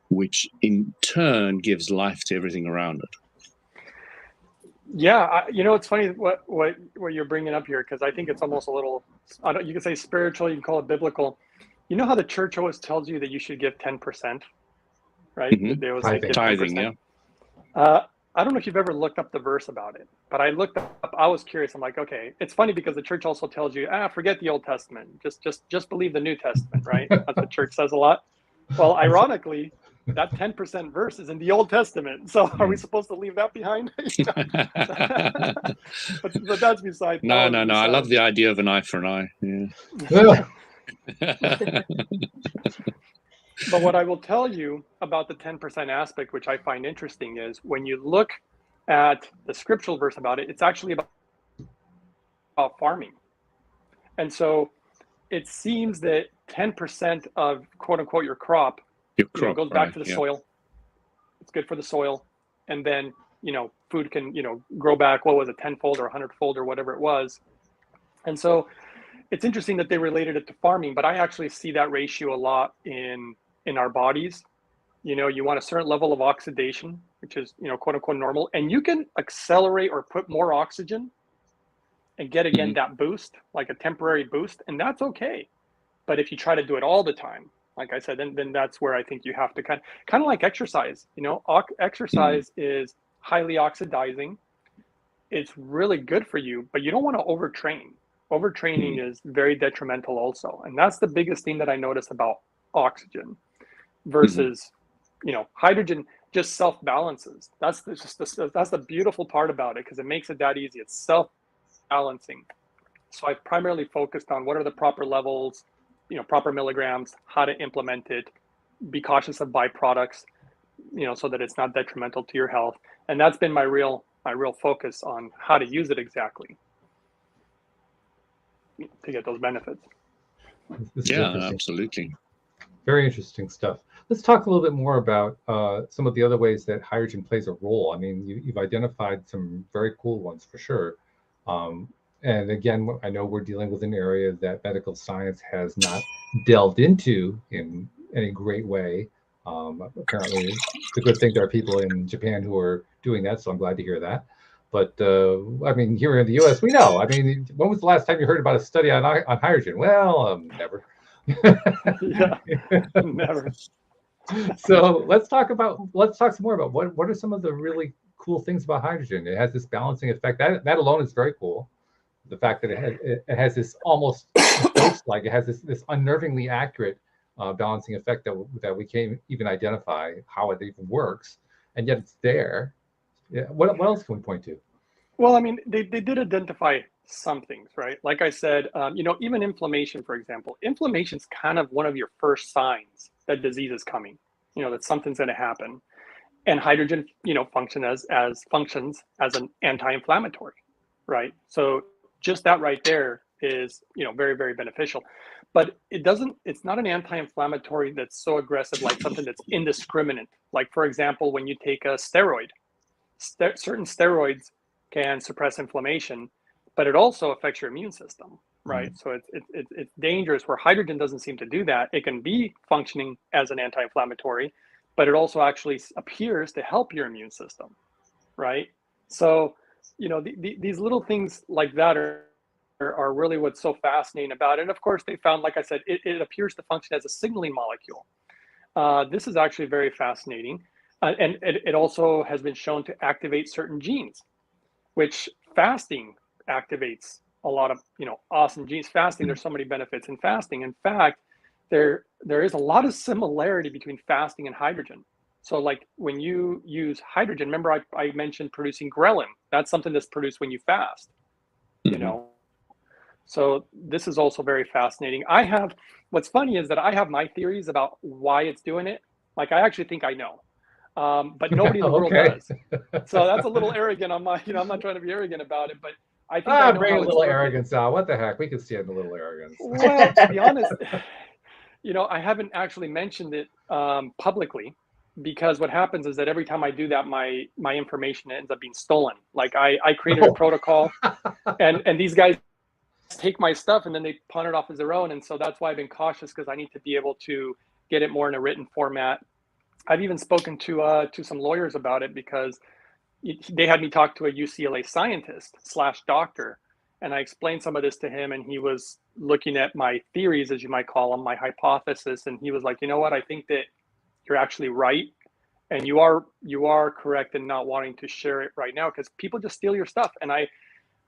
which in turn gives life to everything around it. Yeah, you know, it's funny what you're bringing up here, because I think it's almost a little, you can say spiritual, you can call it biblical. You know how the church always tells you that you should give 10%, right? They always say tithing, yeah. I don't know if you've ever looked up the verse about it, but I looked up, I was curious. I'm like, okay, it's funny because the church also tells you, forget the Old Testament, just believe the New Testament, right? That's what the church says a lot. Well, ironically, that 10% verse is in the Old Testament. So are we supposed to leave that behind? but that's beside. No. I love the idea of an eye for an eye. Yeah. But what I will tell you about the 10% aspect, which I find interesting, is when you look at the scriptural verse about it, it's actually about farming. And so it seems that 10% of quote unquote your crop, goes back to the soil. It's good for the soil. And then, food can, grow back, what was it, 10-fold or 100-fold or whatever it was. And so it's interesting that they related it to farming, but I actually see that ratio a lot in our bodies. You know, you want a certain level of oxidation, which is, you know, quote unquote normal, and you can accelerate or put more oxygen and get again that boost, like a temporary boost, and that's okay. But if you try to do it all the time, like I said, then that's where I think you have to kind of like exercise. You know, exercise is highly oxidizing. It's really good for you, but you don't want to overtrain. Overtraining is very detrimental also, and that's the biggest thing that I notice about oxygen versus, you know, hydrogen just self-balances. That's the beautiful part about it, because it makes it that easy. It's self-balancing. So I've primarily focused on what are the proper levels, you know, proper milligrams, how to implement it, be cautious of byproducts, you know, so that it's not detrimental to your health. And that's been my real focus on how to use it exactly to get those benefits. Yeah, absolutely. Very interesting stuff. Let's talk a little bit more about some of the other ways that hydrogen plays a role. I mean, you've identified some very cool ones for sure. And again, I know we're dealing with an area that medical science has not delved into in any great way. Apparently, it's a good thing there are people in Japan who are doing that, so I'm glad to hear that. But I mean, here in the U.S., we know. I mean, when was the last time you heard about a study on hydrogen? Well, never. Yeah, never. So let's talk some more about what are some of the really cool things about hydrogen. It has this balancing effect. That alone is very cool. The fact that it has this almost like it has this unnervingly accurate balancing effect that we can't even identify how it even works, and yet it's there. Yeah. What else can we point to? Well, I mean, they did identify some things, right? Like I said, you know, even inflammation, for example, inflammation is kind of one of your first signs that disease is coming, you know, that something's going to happen. And hydrogen, you know, functions as an anti-inflammatory, right? So just that right there is, you know, very, very beneficial. But it's not an anti-inflammatory that's so aggressive, like something that's indiscriminate. Like, for example, when you take a steroid, certain steroids can suppress inflammation, but it also affects your immune system, right? So it's dangerous, where hydrogen doesn't seem to do that. It can be functioning as an anti-inflammatory, but it also actually appears to help your immune system, right? So, you know, these little things like that are really what's so fascinating about it. And of course, they found, like I said, it appears to function as a signaling molecule. This is actually very fascinating. And it also has been shown to activate certain genes, which fasting activates a lot of, you know, awesome genes. Fasting, there's so many benefits in fasting. In fact, there is a lot of similarity between fasting and hydrogen. So like when you use hydrogen, remember I mentioned producing ghrelin. That's something that's produced when you fast, you know. So this is also very fascinating. What's funny is that I have my theories about why it's doing it. Like I actually think I know. But nobody in the world does. So that's a little arrogant on my, you know, I'm not trying to be arrogant about it, but I think I know bring how a little working. Arrogance out. What the heck? We can stand a little arrogance. Well, to be honest, you know, I haven't actually mentioned it publicly, because what happens is that every time I do that, my information ends up being stolen. Like I created a protocol and these guys take my stuff and then they pawn it off as their own. And so that's why I've been cautious, because I need to be able to get it more in a written format. I've even spoken to some lawyers about it, because they had me talk to a UCLA scientist / doctor, and I explained some of this to him, and he was looking at my theories, as you might call them, my hypothesis, and he was like, you know what, I think that you're actually right, and you are correct in not wanting to share it right now, because people just steal your stuff. And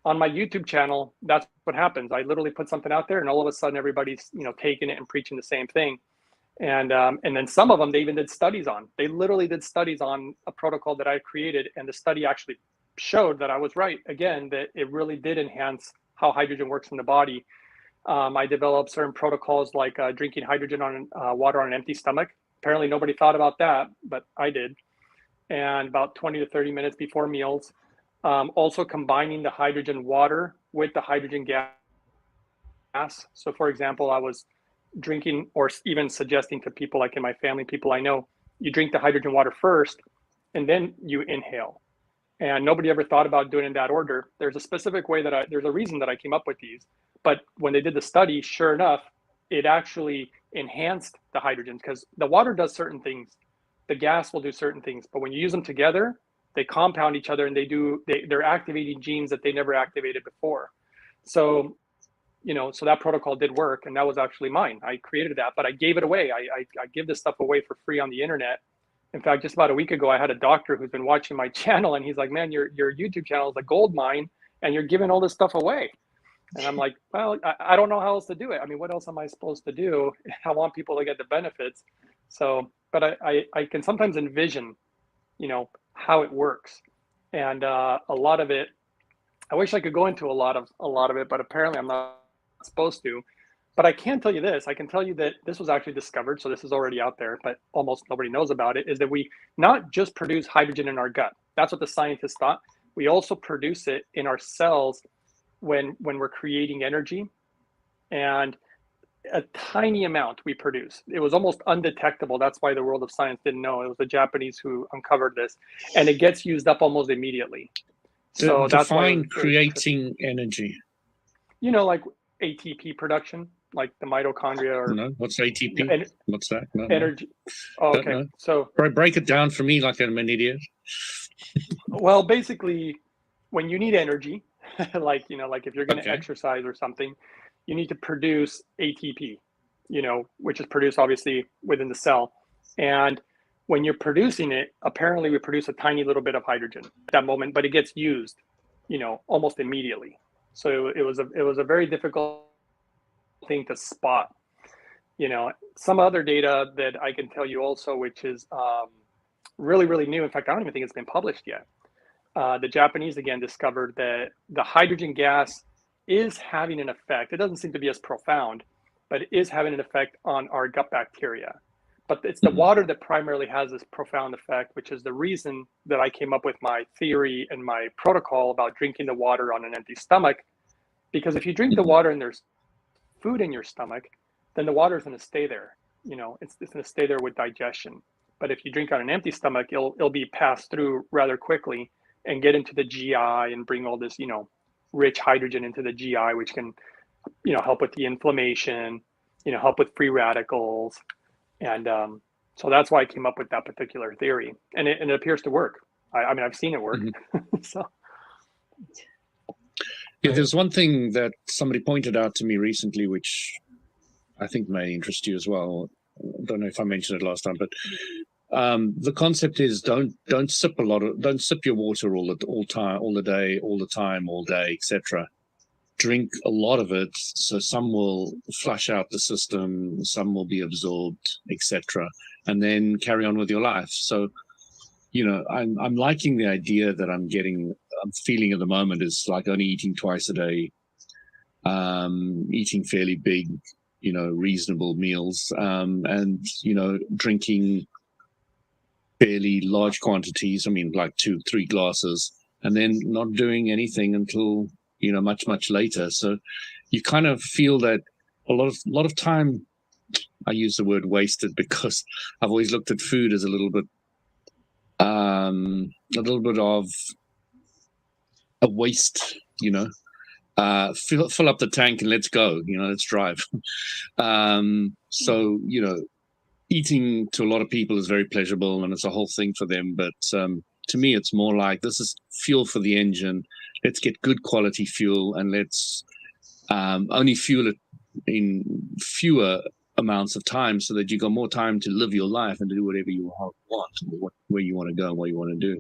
on my YouTube channel, that's what happens. I literally put something out there, and all of a sudden everybody's, you know, taking it and preaching the same thing. And then some of them they even did studies on. They literally did studies on a protocol that I created, and the study actually showed that I was right again, that it really did enhance how hydrogen works in the body. I developed certain protocols like drinking hydrogen on water on an empty stomach. Apparently nobody thought about that, but I did. And about 20 to 30 minutes before meals. Also combining the hydrogen water with the hydrogen gas. So for example, I was drinking, or even suggesting to people like in my family, people I know, you drink the hydrogen water first and then you inhale. And nobody ever thought about doing it in that order. There's a specific way there's a reason that I came up with these. But when they did the study, sure enough, it actually enhanced the hydrogen, because the water does certain things. The gas will do certain things, but when you use them together, they compound each other and they're activating genes that they never activated before. So, so that protocol did work, and that was actually mine. I created that, but I gave it away. I give this stuff away for free on the internet. In fact, just about a week ago, I had a doctor who's been watching my channel, and he's like, "Man, your YouTube channel is a gold mine, and you're giving all this stuff away." And I'm like, "Well, I don't know how else to do it. I mean, what else am I supposed to do? I want people to get the benefits." So, but I can sometimes envision, how it works, and a lot of it. I wish I could go into a lot of it, but apparently I'm not supposed to. But I can tell you this. I can tell you that this was actually discovered, so this is already out there, but almost nobody knows about it, is that we not just produce hydrogen in our gut. That's what the scientists thought. We also produce it in our cells when we're creating energy, and a tiny amount we produce. It was almost undetectable. That's why the world of science didn't know. It was the Japanese who uncovered this, and it gets used up almost immediately. So that's why creating energy. Like ATP production, like the mitochondria, or no, what's ATP? What's that? No, energy. No. Oh, okay. No. So break it down for me like I'm an idiot. Well, basically, when you need energy, like if you're going to exercise or something, you need to produce ATP, which is produced obviously within the cell. And when you're producing it, apparently we produce a tiny little bit of hydrogen at that moment, but it gets used, almost immediately. So it was a very difficult thing to spot. Some other data that I can tell you also, which is really, really new. In fact, I don't even think it's been published yet. The Japanese again discovered that the hydrogen gas is having an effect. It doesn't seem to be as profound, but it is having an effect on our gut bacteria. But it's the water that primarily has this profound effect, which is the reason that I came up with my theory and my protocol about drinking the water on an empty stomach. Because if you drink the water and there's food in your stomach, then the water is going to stay there. It's going to stay there with digestion. But if you drink on an empty stomach, it'll be passed through rather quickly and get into the GI and bring all this, rich hydrogen into the GI, which can, help with the inflammation, help with free radicals. And so that's why I came up with that particular theory, and it appears to work. I mean, I've seen it work. So, yeah, there's one thing that somebody pointed out to me recently, which I think may interest you as well. I don't know if I mentioned it last time, but the concept is don't sip your water all the time, etc. Drink a lot of it, so some will flush out the system, some will be absorbed, etc., and then carry on with your life. So, I'm liking the idea that I'm feeling at the moment is like only eating twice a day, eating fairly big, reasonable meals, and drinking fairly large quantities. I mean, like 2-3 glasses, and then not doing anything until much later. So you kind of feel that a lot of time, I use the word wasted because I've always looked at food as a little bit of a waste, fill up the tank and let's go, let's drive. So, eating to a lot of people is very pleasurable and it's a whole thing for them. But to me, it's more like this is fuel for the engine. Let's get good quality fuel and let's only fuel it in fewer amounts of time so that you got more time to live your life and to do whatever you want, where you want to go and what you want to do,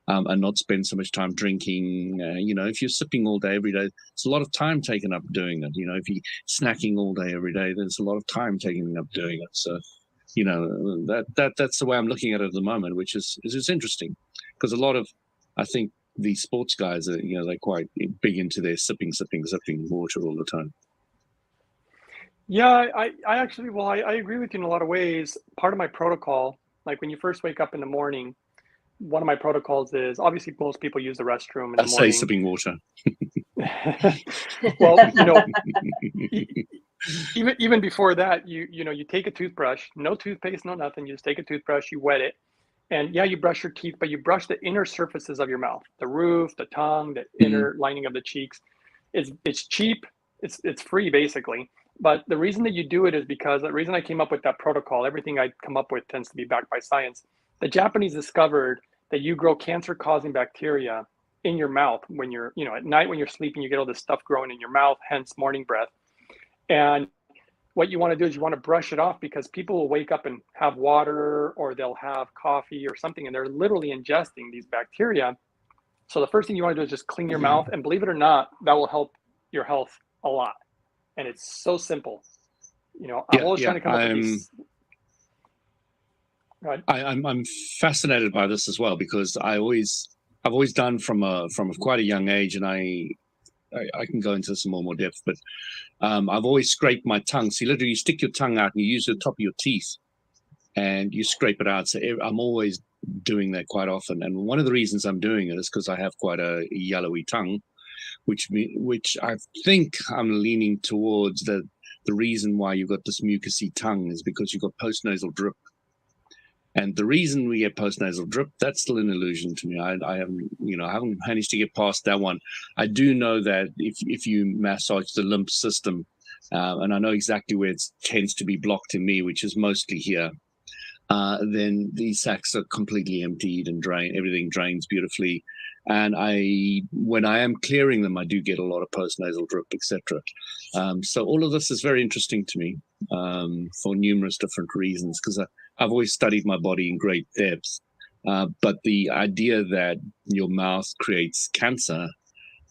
and not spend so much time drinking. If you're sipping all day, every day, it's a lot of time taken up doing it. If you're snacking all day, every day, there's a lot of time taken up doing it. So, that's the way I'm looking at it at the moment, which is interesting because a lot of, I think, these sports guys are, they're quite big into their sipping water all the time. Yeah, I actually, I agree with you in a lot of ways. Part of my protocol, like when you first wake up in the morning, one of my protocols is obviously most people use the restroom in the morning. I say sipping water. Well, even before that, you take a toothbrush, no toothpaste, no nothing. You just take a toothbrush, you wet it, And yeah, you brush your teeth, but you brush the inner surfaces of your mouth, the roof, the tongue, the inner lining of the cheeks. It's cheap, it's free basically. But the reason that you do it is because the reason I came up with that protocol, everything I come up with tends to be backed by science. The Japanese discovered that you grow cancer-causing bacteria in your mouth when you're, at night when you're sleeping, you get all this stuff growing in your mouth, hence morning breath. And what you want to do is you want to brush it off, because people will wake up and have water, or they'll have coffee or something, and they're literally ingesting these bacteria. So the first thing you want to do is just clean your mouth, and believe it or not, that will help your health a lot. And it's so simple. I'm always trying to come up with these. I'm fascinated by this as well, because I've always done from quite a young age, and I can go into some more depth, but I've always scraped my tongue. See, literally, you stick your tongue out and you use the top of your teeth and you scrape it out. So I'm always doing that quite often. And one of the reasons I'm doing it is because I have quite a yellowy tongue, which I think I'm leaning towards the reason why you've got this mucousy tongue is because you've got postnasal drip. And the reason we get postnasal drip, that's still an illusion to me. I haven't managed to get past that one. I do know that if you massage the lymph system, and I know exactly where it tends to be blocked in me, which is mostly here, then these sacs are completely emptied and everything drains beautifully. And when I am clearing them, I do get a lot of postnasal drip, etc. So all of this is very interesting to me for numerous different reasons, because I've always studied my body in great depth. But the idea that your mouth creates cancer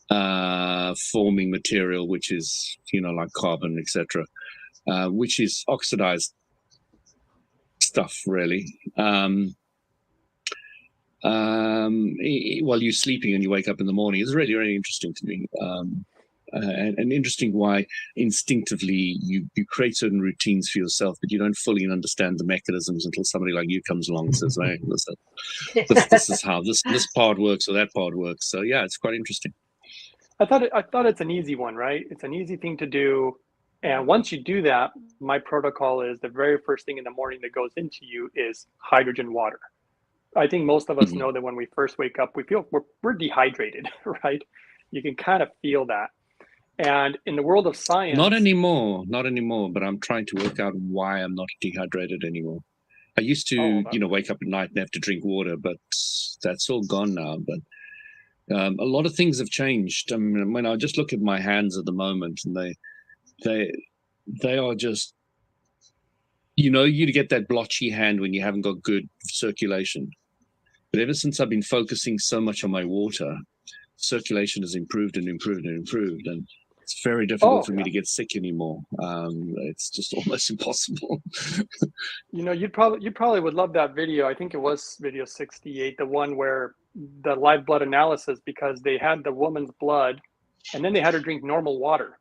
forming material, which is, like carbon, etc., which is oxidized stuff, really. While you're sleeping and you wake up in the morning is really, really interesting to me. And interesting why instinctively you create certain routines for yourself, but you don't fully understand the mechanisms until somebody like you comes along and says, hey, listen, this is how this part works or that part works. So yeah, it's quite interesting. I thought it's an easy one, right? It's an easy thing to do. And once you do that, my protocol is the very first thing in the morning that goes into you is hydrogen water. I think most of us know that when we first wake up, we feel we're dehydrated, right? You can kind of feel that. And in the world of science, not anymore, but I'm trying to work out why I'm not dehydrated anymore. I used to, wake up at night and have to drink water, but that's all gone now. But a lot of things have changed. I mean, when I just look at my hands at the moment, and they are just, you get that blotchy hand when you haven't got good circulation. But ever since I've been focusing so much on my water, circulation has improved and improved and improved, and it's very difficult for me to get sick anymore. It's just almost impossible. You probably would love that video. I think it was video 68, the one where the live blood analysis, because they had the woman's blood and then they had her drink normal water.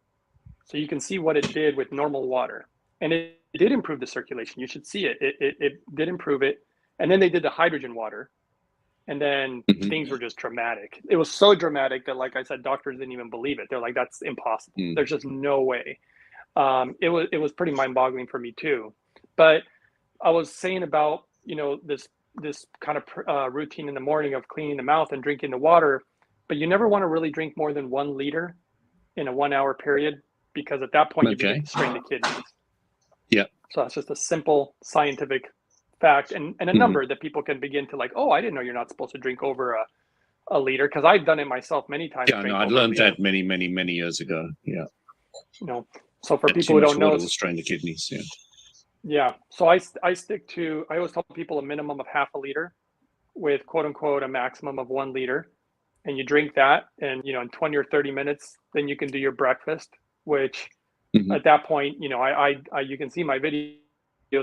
So you can see what it did with normal water. And it did improve the circulation. You should see it. It did improve it. And then they did the hydrogen water. And then things were just dramatic. It was so dramatic that, like I said, doctors didn't even believe it. They're like, that's impossible. There's just no way. It was pretty mind-boggling for me too. But I was saying about, this kind of routine in the morning of cleaning the mouth and drinking the water, but you never want to really drink more than 1 liter in a 1 hour period, because at that point you begin to strain the kidneys. Yeah. So that's just a simple scientific fact and a number that people can begin to like, oh, I didn't know you're not supposed to drink over a liter, because I've done it myself many times. Yeah, no, I learned that many years ago. Yeah. So for people who don't know, it will strain the kidneys. Yeah. Yeah. So I always tell people a minimum of half a liter with quote unquote a maximum of 1 liter. And you drink that, and in 20 or 30 minutes, then you can do your breakfast, which at that point, I you can see my videos.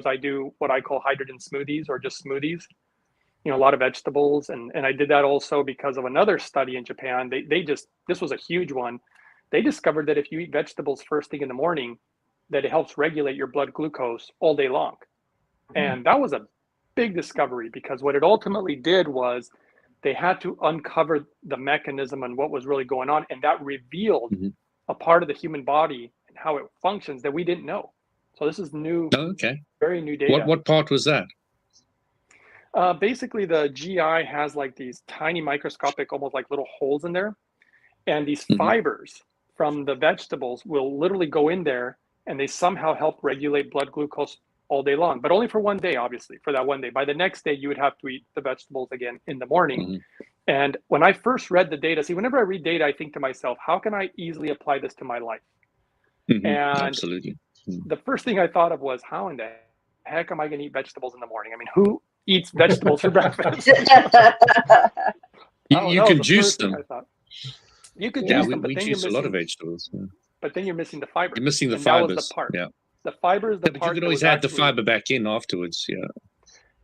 I do what I call hydrogen smoothies, or just smoothies, a lot of vegetables. And I did that also because of another study in Japan. This was a huge one. They discovered that if you eat vegetables first thing in the morning, that it helps regulate your blood glucose all day long. And that was a big discovery, because what it ultimately did was they had to uncover the mechanism and what was really going on. And that revealed a part of the human body and how it functions that we didn't know. So this is new, very new data. What part was that? Basically, the GI has like these tiny microscopic, almost like little holes in there. And these fibers from the vegetables will literally go in there, and they somehow help regulate blood glucose all day long, but only for one day, obviously, for that one day. By the next day, you would have to eat the vegetables again in the morning. And when I first read the data, see, whenever I read data, I think to myself, how can I easily apply this to my life? And Absolutely. the first thing I thought of was, how in the heck am I going to eat vegetables in the morning? I mean, who eats vegetables for breakfast? You can juice them. You could juice them, but we then juice you're a lot of missing, vegetables. but then you're missing the fiber. You're missing the and fibers. That was the part. Yeah. The fiber is the But part. you could always add the fiber back in afterwards. Yeah.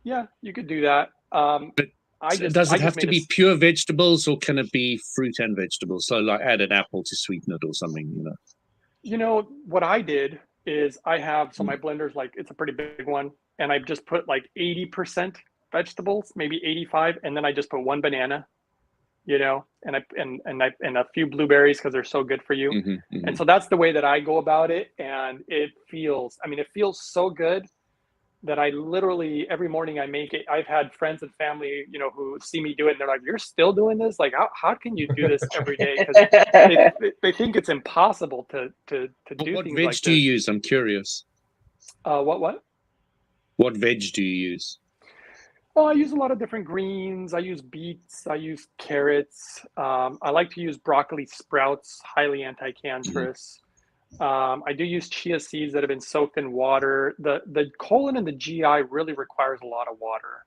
Yeah, you could do that. But does it have to be pure vegetables, or can it be fruit and vegetables? So like add an apple to sweeten it or something, you know? You know, what I did is I have, so my blender's like, it's a pretty big one. And I just put like 80% vegetables, maybe 85. And then I just put one banana, you know, and a few blueberries because they're so good for you. And so that's the way that I go about it. And it feels so good that I literally, every morning I make it. I've had friends and family, you know, who see me do it and they're like, you're still doing this? Like, how can you do this every day? Because they think it's impossible to do things like this. What veg do you use? I'm curious. What? What veg do you use? Well, I use a lot of different greens. I use beets. I use carrots. I like to use broccoli sprouts, highly anti-cancerous. I do use chia seeds that have been soaked in water. The colon and the GI really requires a lot of water,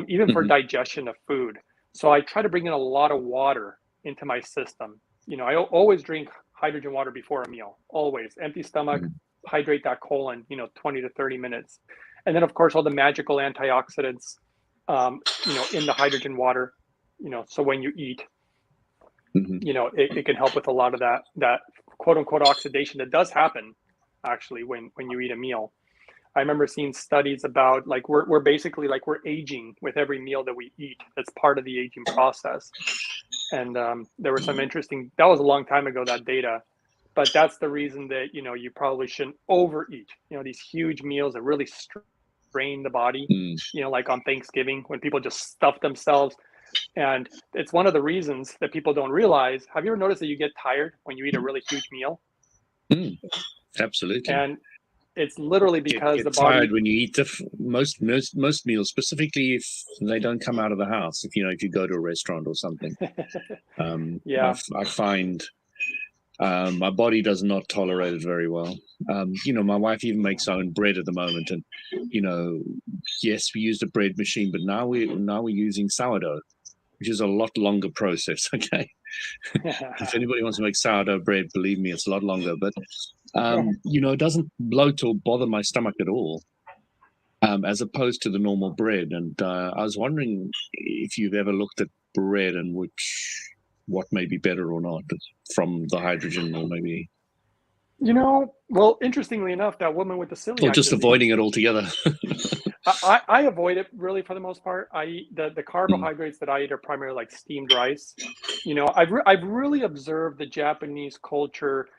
even for digestion of food. So I try to bring in a lot of water into my system. You know, I always drink hydrogen water before a meal, always. Empty stomach, hydrate that colon, you know, 20 to 30 minutes. And then, of course, all the magical antioxidants, you know, in the hydrogen water, you know, so when you eat, you know, it can help with a lot of that quote unquote oxidation that does happen actually when you eat a meal. I remember seeing studies about like we're basically like we're aging with every meal that we eat. That's part of the aging process. And there were some interesting, that was a long time ago, that data, but that's the reason that, you know, you probably shouldn't overeat, you know, these huge meals that really strain the body, you know, like on Thanksgiving when people just stuff themselves. And it's one of the reasons that people don't realize. Have you ever noticed that you get tired when you eat a really huge meal? Absolutely. And it's literally because you get the body tired when you eat most meals, specifically if they don't come out of the house. If you go to a restaurant or something, I find my body does not tolerate it very well. You know, my wife even makes her own bread at the moment, and you know, yes, we used a bread machine, but now we're using sourdough, which is a lot longer process. Okay, if anybody wants to make sourdough bread, believe me, it's a lot longer. But you know, it doesn't bloat or bother my stomach at all, as opposed to the normal bread. And I was wondering if you've ever looked at bread and what may be better or not from the hydrogen, or maybe. You know, well, interestingly enough, that woman with the celiac, or just avoiding it altogether. I avoid it really for the most part. I eat the carbohydrates that I eat are primarily like steamed rice. You know, I've really observed the Japanese culture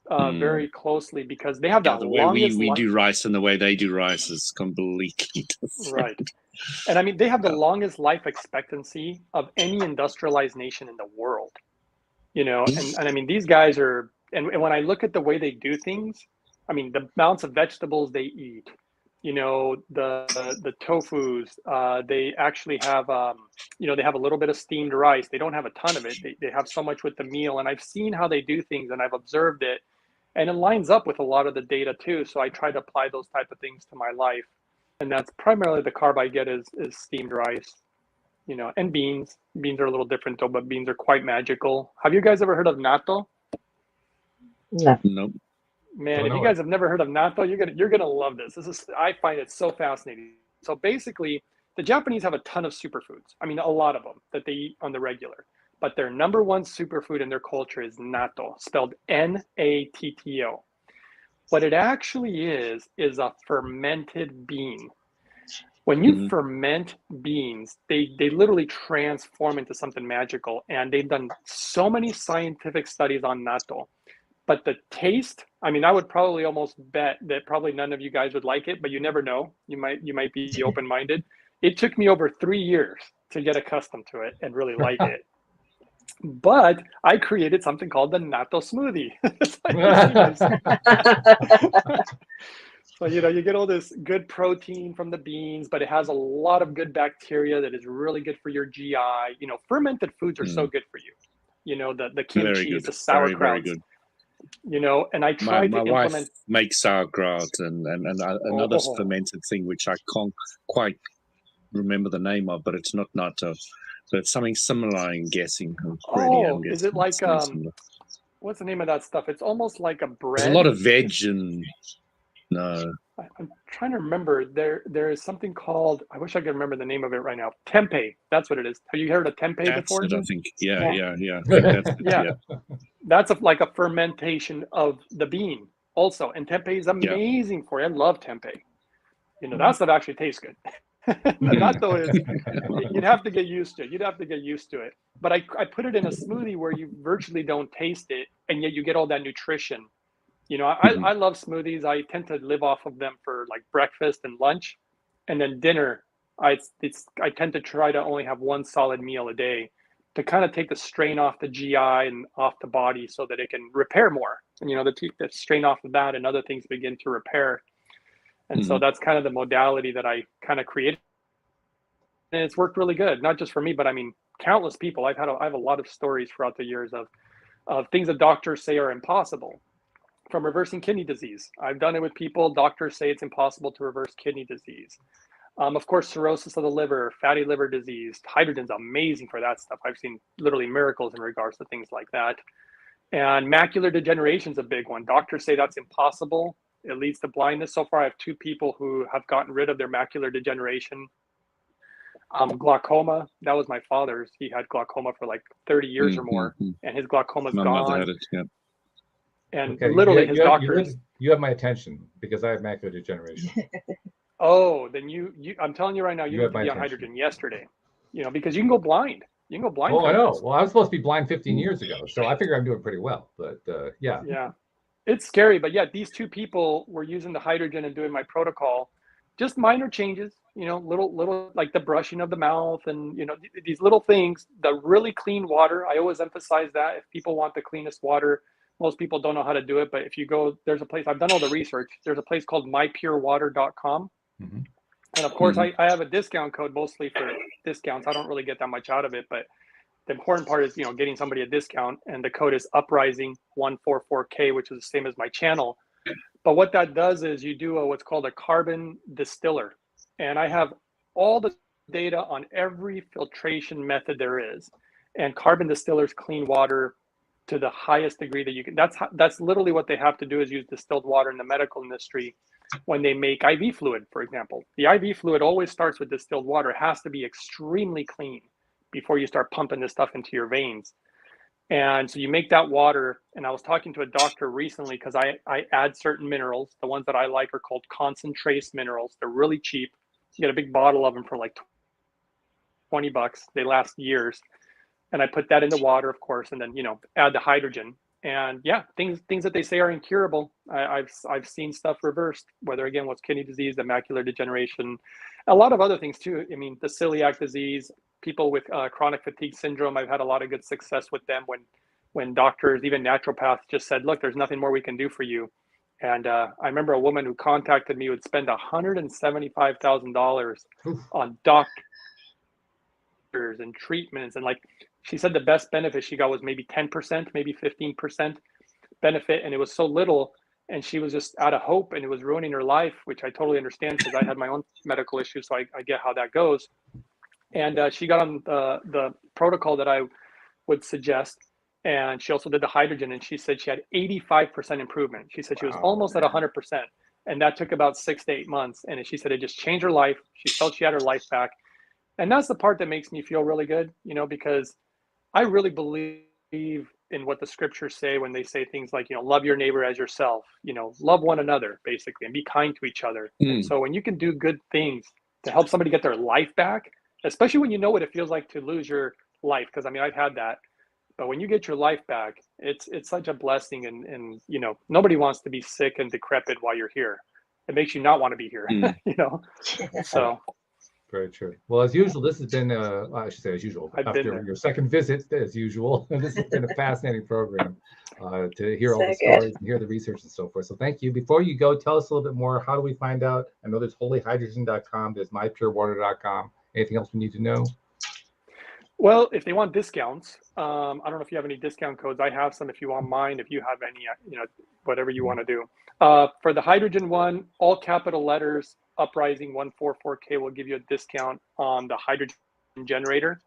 very closely because they have that the way longest we do rice and the way they do rice is completely different. Right. And I mean, they have the longest life expectancy of any industrialized nation in the world. You know, and I mean, these guys are, and when I look at the way they do things, I mean, the amounts of vegetables they eat, you know, the tofus, they actually have, you know, they have a little bit of steamed rice. They don't have a ton of it. They have so much with the meal. And I've seen how they do things and I've observed it. And it lines up with a lot of the data too. So I try to apply those type of things to my life. And that's primarily the carb I get is steamed rice, you know, and beans. Beans are a little different though, but beans are quite magical. Have you guys ever heard of natto? No. Nope. Man, if you guys have never heard of natto, you're gonna love this. I find it so fascinating. So basically, the Japanese have a ton of superfoods. I mean, a lot of them that they eat on the regular. But their number one superfood in their culture is natto, spelled Natto. What it actually is a fermented bean. When you ferment beans, they literally transform into something magical. And they've done so many scientific studies on natto. But the taste, I mean, I would probably almost bet that probably none of you guys would like it, but you never know. You might be open-minded. It took me over 3 years to get accustomed to it and really like it. But I created something called the natto smoothie. So, you know, you get all this good protein from the beans, but it has a lot of good bacteria that is really good for your GI. You know, fermented foods are so good for you. You know, the kimchi, the sauerkraut. Very good. You know, and I tried my to wife implement. makes sauerkraut and another fermented thing which I can't quite remember the name of, but it's not natto. So it's something similar, I'm guessing. Is it like what's the name of that stuff? It's almost like a bread. There's a lot of veg and no. I'm trying to remember. There is something called, I wish I could remember the name of it right now. Tempeh. That's what it is. Have you heard of tempeh before? That's it, I think. Yeah. Yeah. That's like a fermentation of the bean also. And tempeh is amazing for you. I love tempeh. You know, that stuff actually tastes good. Natto is, you'd have to get used to it. You'd have to get used to it. But I put it in a smoothie where you virtually don't taste it, and yet you get all that nutrition. You know, I love smoothies. I tend to live off of them for like breakfast and lunch, and then dinner. I tend to try to only have one solid meal a day to kind of take the strain off the GI and off the body so that it can repair more. And, you know, the strain off of that and other things begin to repair. And so that's kind of the modality that I kind of created. And it's worked really good, not just for me, but I mean, countless people. I have a lot of stories throughout the years of things that doctors say are impossible. From reversing kidney disease. I've done it with people. Doctors say it's impossible to reverse kidney disease. Of course, cirrhosis of the liver, fatty liver disease. Hydrogen's amazing for that stuff. I've seen literally miracles in regards to things like that. And macular degeneration is a big one. Doctors say that's impossible. It leads to blindness. So far, I have 2 people who have gotten rid of their macular degeneration. Glaucoma, that was my father's. He had glaucoma for like 30 years or more, and his glaucoma's gone. My mother had it, yeah. And literally his doctors. You have my attention because I have macular degeneration. Oh, then you I'm telling you right now, you need to be on hydrogen yesterday. You know, because you can go blind. You can go blind. Oh, I know. Well, I was supposed to be blind 15 years ago, so I figure I'm doing pretty well. But yeah. Yeah. It's scary, but yeah, these 2 people were using the hydrogen and doing my protocol. Just minor changes, you know, little like the brushing of the mouth and, you know, these little things. The really clean water, I always emphasize that if people want the cleanest water, most people don't know how to do it, but if you go, there's a place, I've done all the research. There's a place called mypurewater.com. And of course, I have a discount code mostly for discounts. I don't really get that much out of it, but the important part is, you know, getting somebody a discount, and the code is uprising144K, which is the same as my channel. But what that does is you do what's called a carbon distiller. And I have all the data on every filtration method there is. And carbon distillers clean water to the highest degree that you can. That's literally what they have to do, is use distilled water in the medical industry when they make IV fluid, for example. The IV fluid always starts with distilled water. It has to be extremely clean before you start pumping this stuff into your veins. And so you make that water. And I was talking to a doctor recently because I add certain minerals. The ones that I like are called concentrace minerals. They're really cheap. You get a big bottle of them for like $20. They last years. And I put that in the water, of course, and then, you know, add the hydrogen. And yeah, things that they say are incurable. I've seen stuff reversed, whether again was kidney disease, the macular degeneration, a lot of other things too. I mean, the celiac disease, people with chronic fatigue syndrome. I've had a lot of good success with them when doctors, even naturopaths, just said, "Look, there's nothing more we can do for you." And I remember a woman who contacted me would spend $175,000 on doctors and treatments, and like she said, the best benefit she got was maybe 10%, maybe 15% benefit, and it was so little, and she was just out of hope, and it was ruining her life, which I totally understand because I had my own medical issues, so I get how that goes. And she got on the protocol that I would suggest, and she also did the hydrogen, and she said she had 85% improvement. She said she was almost at 100%, and that took about 6 to 8 months, and she said it just changed her life. She felt she had her life back. And that's the part that makes me feel really good, you know, because I really believe in what the scriptures say when they say things like, you know, love your neighbor as yourself, you know, love one another, basically, and be kind to each other. And so when you can do good things to help somebody get their life back, especially when you know what it feels like to lose your life, because I mean, I've had that, but when you get your life back, it's such a blessing. And, you know, nobody wants to be sick and decrepit while you're here. It makes you not want to be here, you know? So. very true. Well, as usual, this has been, I should say as usual, I've been after there. your second visit, as usual, this has been a fascinating program to hear all So the good. stories and hear the research and so forth. So thank you. Before you go, tell us a little bit more. How do we find out? I know there's holyhydrogen.com, there's mypurewater.com. Anything else we need to know? Well, if they want discounts, I don't know if you have any discount codes. I have some if you want mine, if you have any, whatever you want to do. For the hydrogen one, all capital letters, Uprising 144K will give you a discount on the hydrogen generator,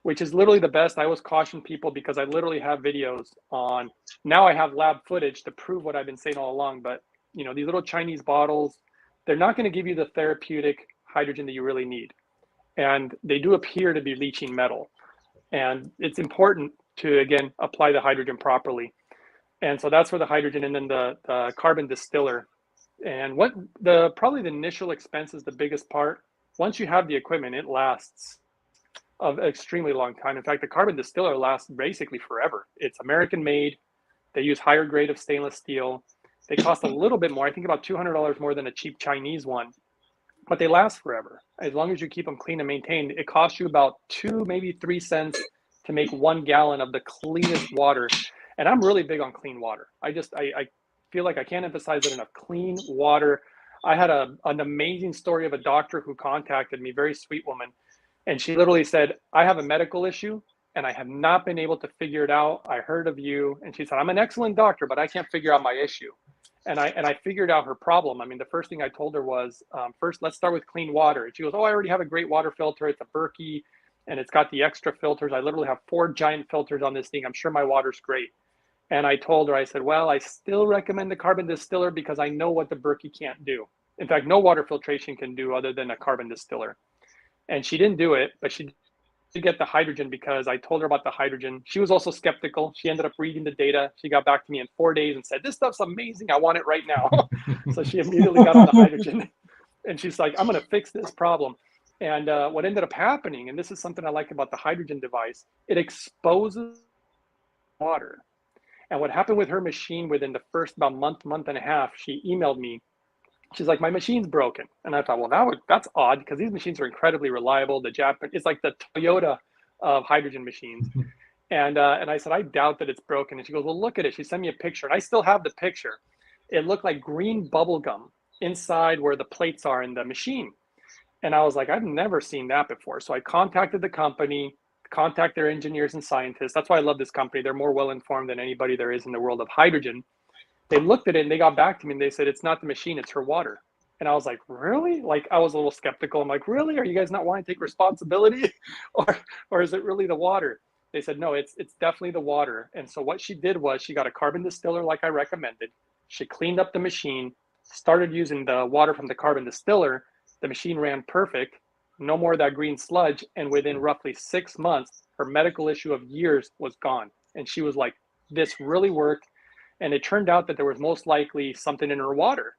which is literally the best. I always caution people because I literally have videos on, now I have lab footage to prove what I've been saying all along, but these little Chinese bottles, they're not going to give you the therapeutic hydrogen that you really need. And they do appear to be leaching metal. And it's important to, again, apply the hydrogen properly. And so that's for the hydrogen, and then the carbon distiller. And what probably the initial expense is the biggest part. Once you have the equipment, it lasts an extremely long time. In fact, the carbon distiller lasts basically forever. It's American made. They use higher grade of stainless steel. They cost a little bit more, I think about $200 more than a cheap Chinese one, but they last forever. As long as you keep them clean and maintained, it costs you about 2, maybe 3 cents to make 1 gallon of the cleanest water. And I'm really big on clean water. I feel like I can't emphasize it enough. Clean water. I had an amazing story of a doctor who contacted me, very sweet woman. And she literally said, I have a medical issue and I have not been able to figure it out. I heard of you. And she said, I'm an excellent doctor, but I can't figure out my issue. And I figured out her problem. I mean, the first thing I told her was, first, let's start with clean water. And she goes, oh, I already have a great water filter. It's a Berkey and it's got the extra filters. I literally have 4 giant filters on this thing. I'm sure my water's great. And I told her, I said, well, I still recommend the carbon distiller because I know what the Berkey can't do. In fact, no water filtration can do other than a carbon distiller. And she didn't do it, but she did get the hydrogen because I told her about the hydrogen. She was also skeptical. She ended up reading the data. She got back to me in 4 days and said, this stuff's amazing. I want it right now. So she immediately got on the hydrogen. And she's like, I'm going to fix this problem. And what ended up happening, and this is something I like about the hydrogen device, it exposes water. And what happened with her machine within the first about month and a half, she emailed me. She's like, my machine's broken. And I thought, well, that's odd because these machines are incredibly reliable. It's like the Toyota of hydrogen machines. And I said, I doubt that it's broken. And she goes, well, look at it. She sent me a picture and I still have the picture. It looked like green bubble gum inside where the plates are in the machine. And I was like, I've never seen that before. So I contacted the company, contact their engineers and scientists. That's why I love this company. They're more well-informed than anybody there is in the world of hydrogen. They looked at it and they got back to me and they said, it's not the machine, it's her water. And I was like, really? Like, I was a little skeptical. I'm like, really? Are you guys not wanting to take responsibility? or is it really the water? They said, no, it's definitely the water. And so what she did was she got a carbon distiller like I recommended. She cleaned up the machine, started using the water from the carbon distiller. The machine ran perfect. No more of that green sludge. And within roughly 6 months, her medical issue of years was gone. And she was like, this really worked. And it turned out that there was most likely something in her water.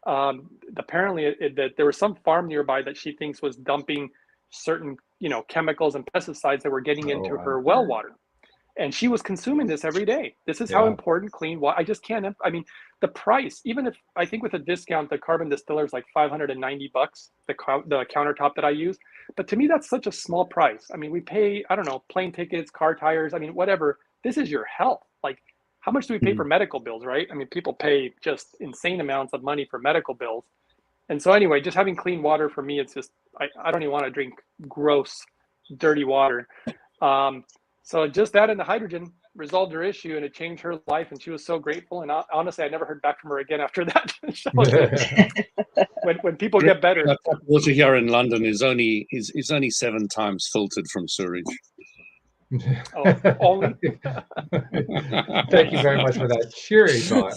Apparently that there was some farm nearby that she thinks was dumping certain, chemicals and pesticides that were getting into her well water. And she was consuming this every day. This is how important clean water. I just can't. I mean, the price, even if I think with a discount, the carbon distiller is like $590, the countertop that I use. But to me, that's such a small price. I mean, we pay, I don't know, plane tickets, car tires. I mean, whatever. This is your health. Like, how much do we pay for medical bills, right? I mean, people pay just insane amounts of money for medical bills. And so anyway, just having clean water for me, it's just, I don't even want to drink gross, dirty water. So just that and the hydrogen resolved her issue and it changed her life. And she was so grateful. And honestly, I never heard back from her again after that. when people get better. Water here in London is only 7 times filtered from sewage. Only. Thank you very much for that cheery thought.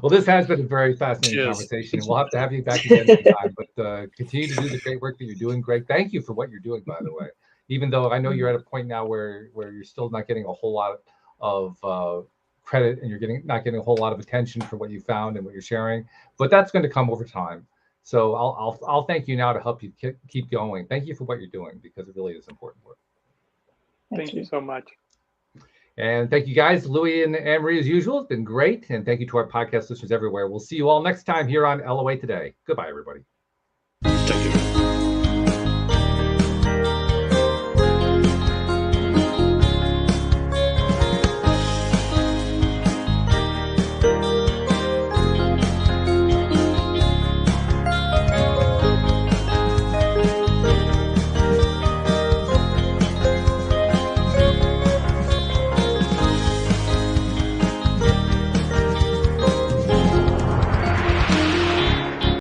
Well, this has been a very fascinating conversation. We'll have to have you back again sometime, but continue to do the great work that you're doing. Greg, thank you for what you're doing, by the way. Even though I know you're at a point now where you're still not getting a whole lot of credit and you're not getting a whole lot of attention for what you found and what you're sharing, but that's going to come over time. So I'll thank you now to help you keep going. Thank you for what you're doing because it really is important work. Thank you so much. And thank you guys, Louis and Anne-Marie, as usual. It's been great. And thank you to our podcast listeners everywhere. We'll see you all next time here on LOA Today. Goodbye, everybody.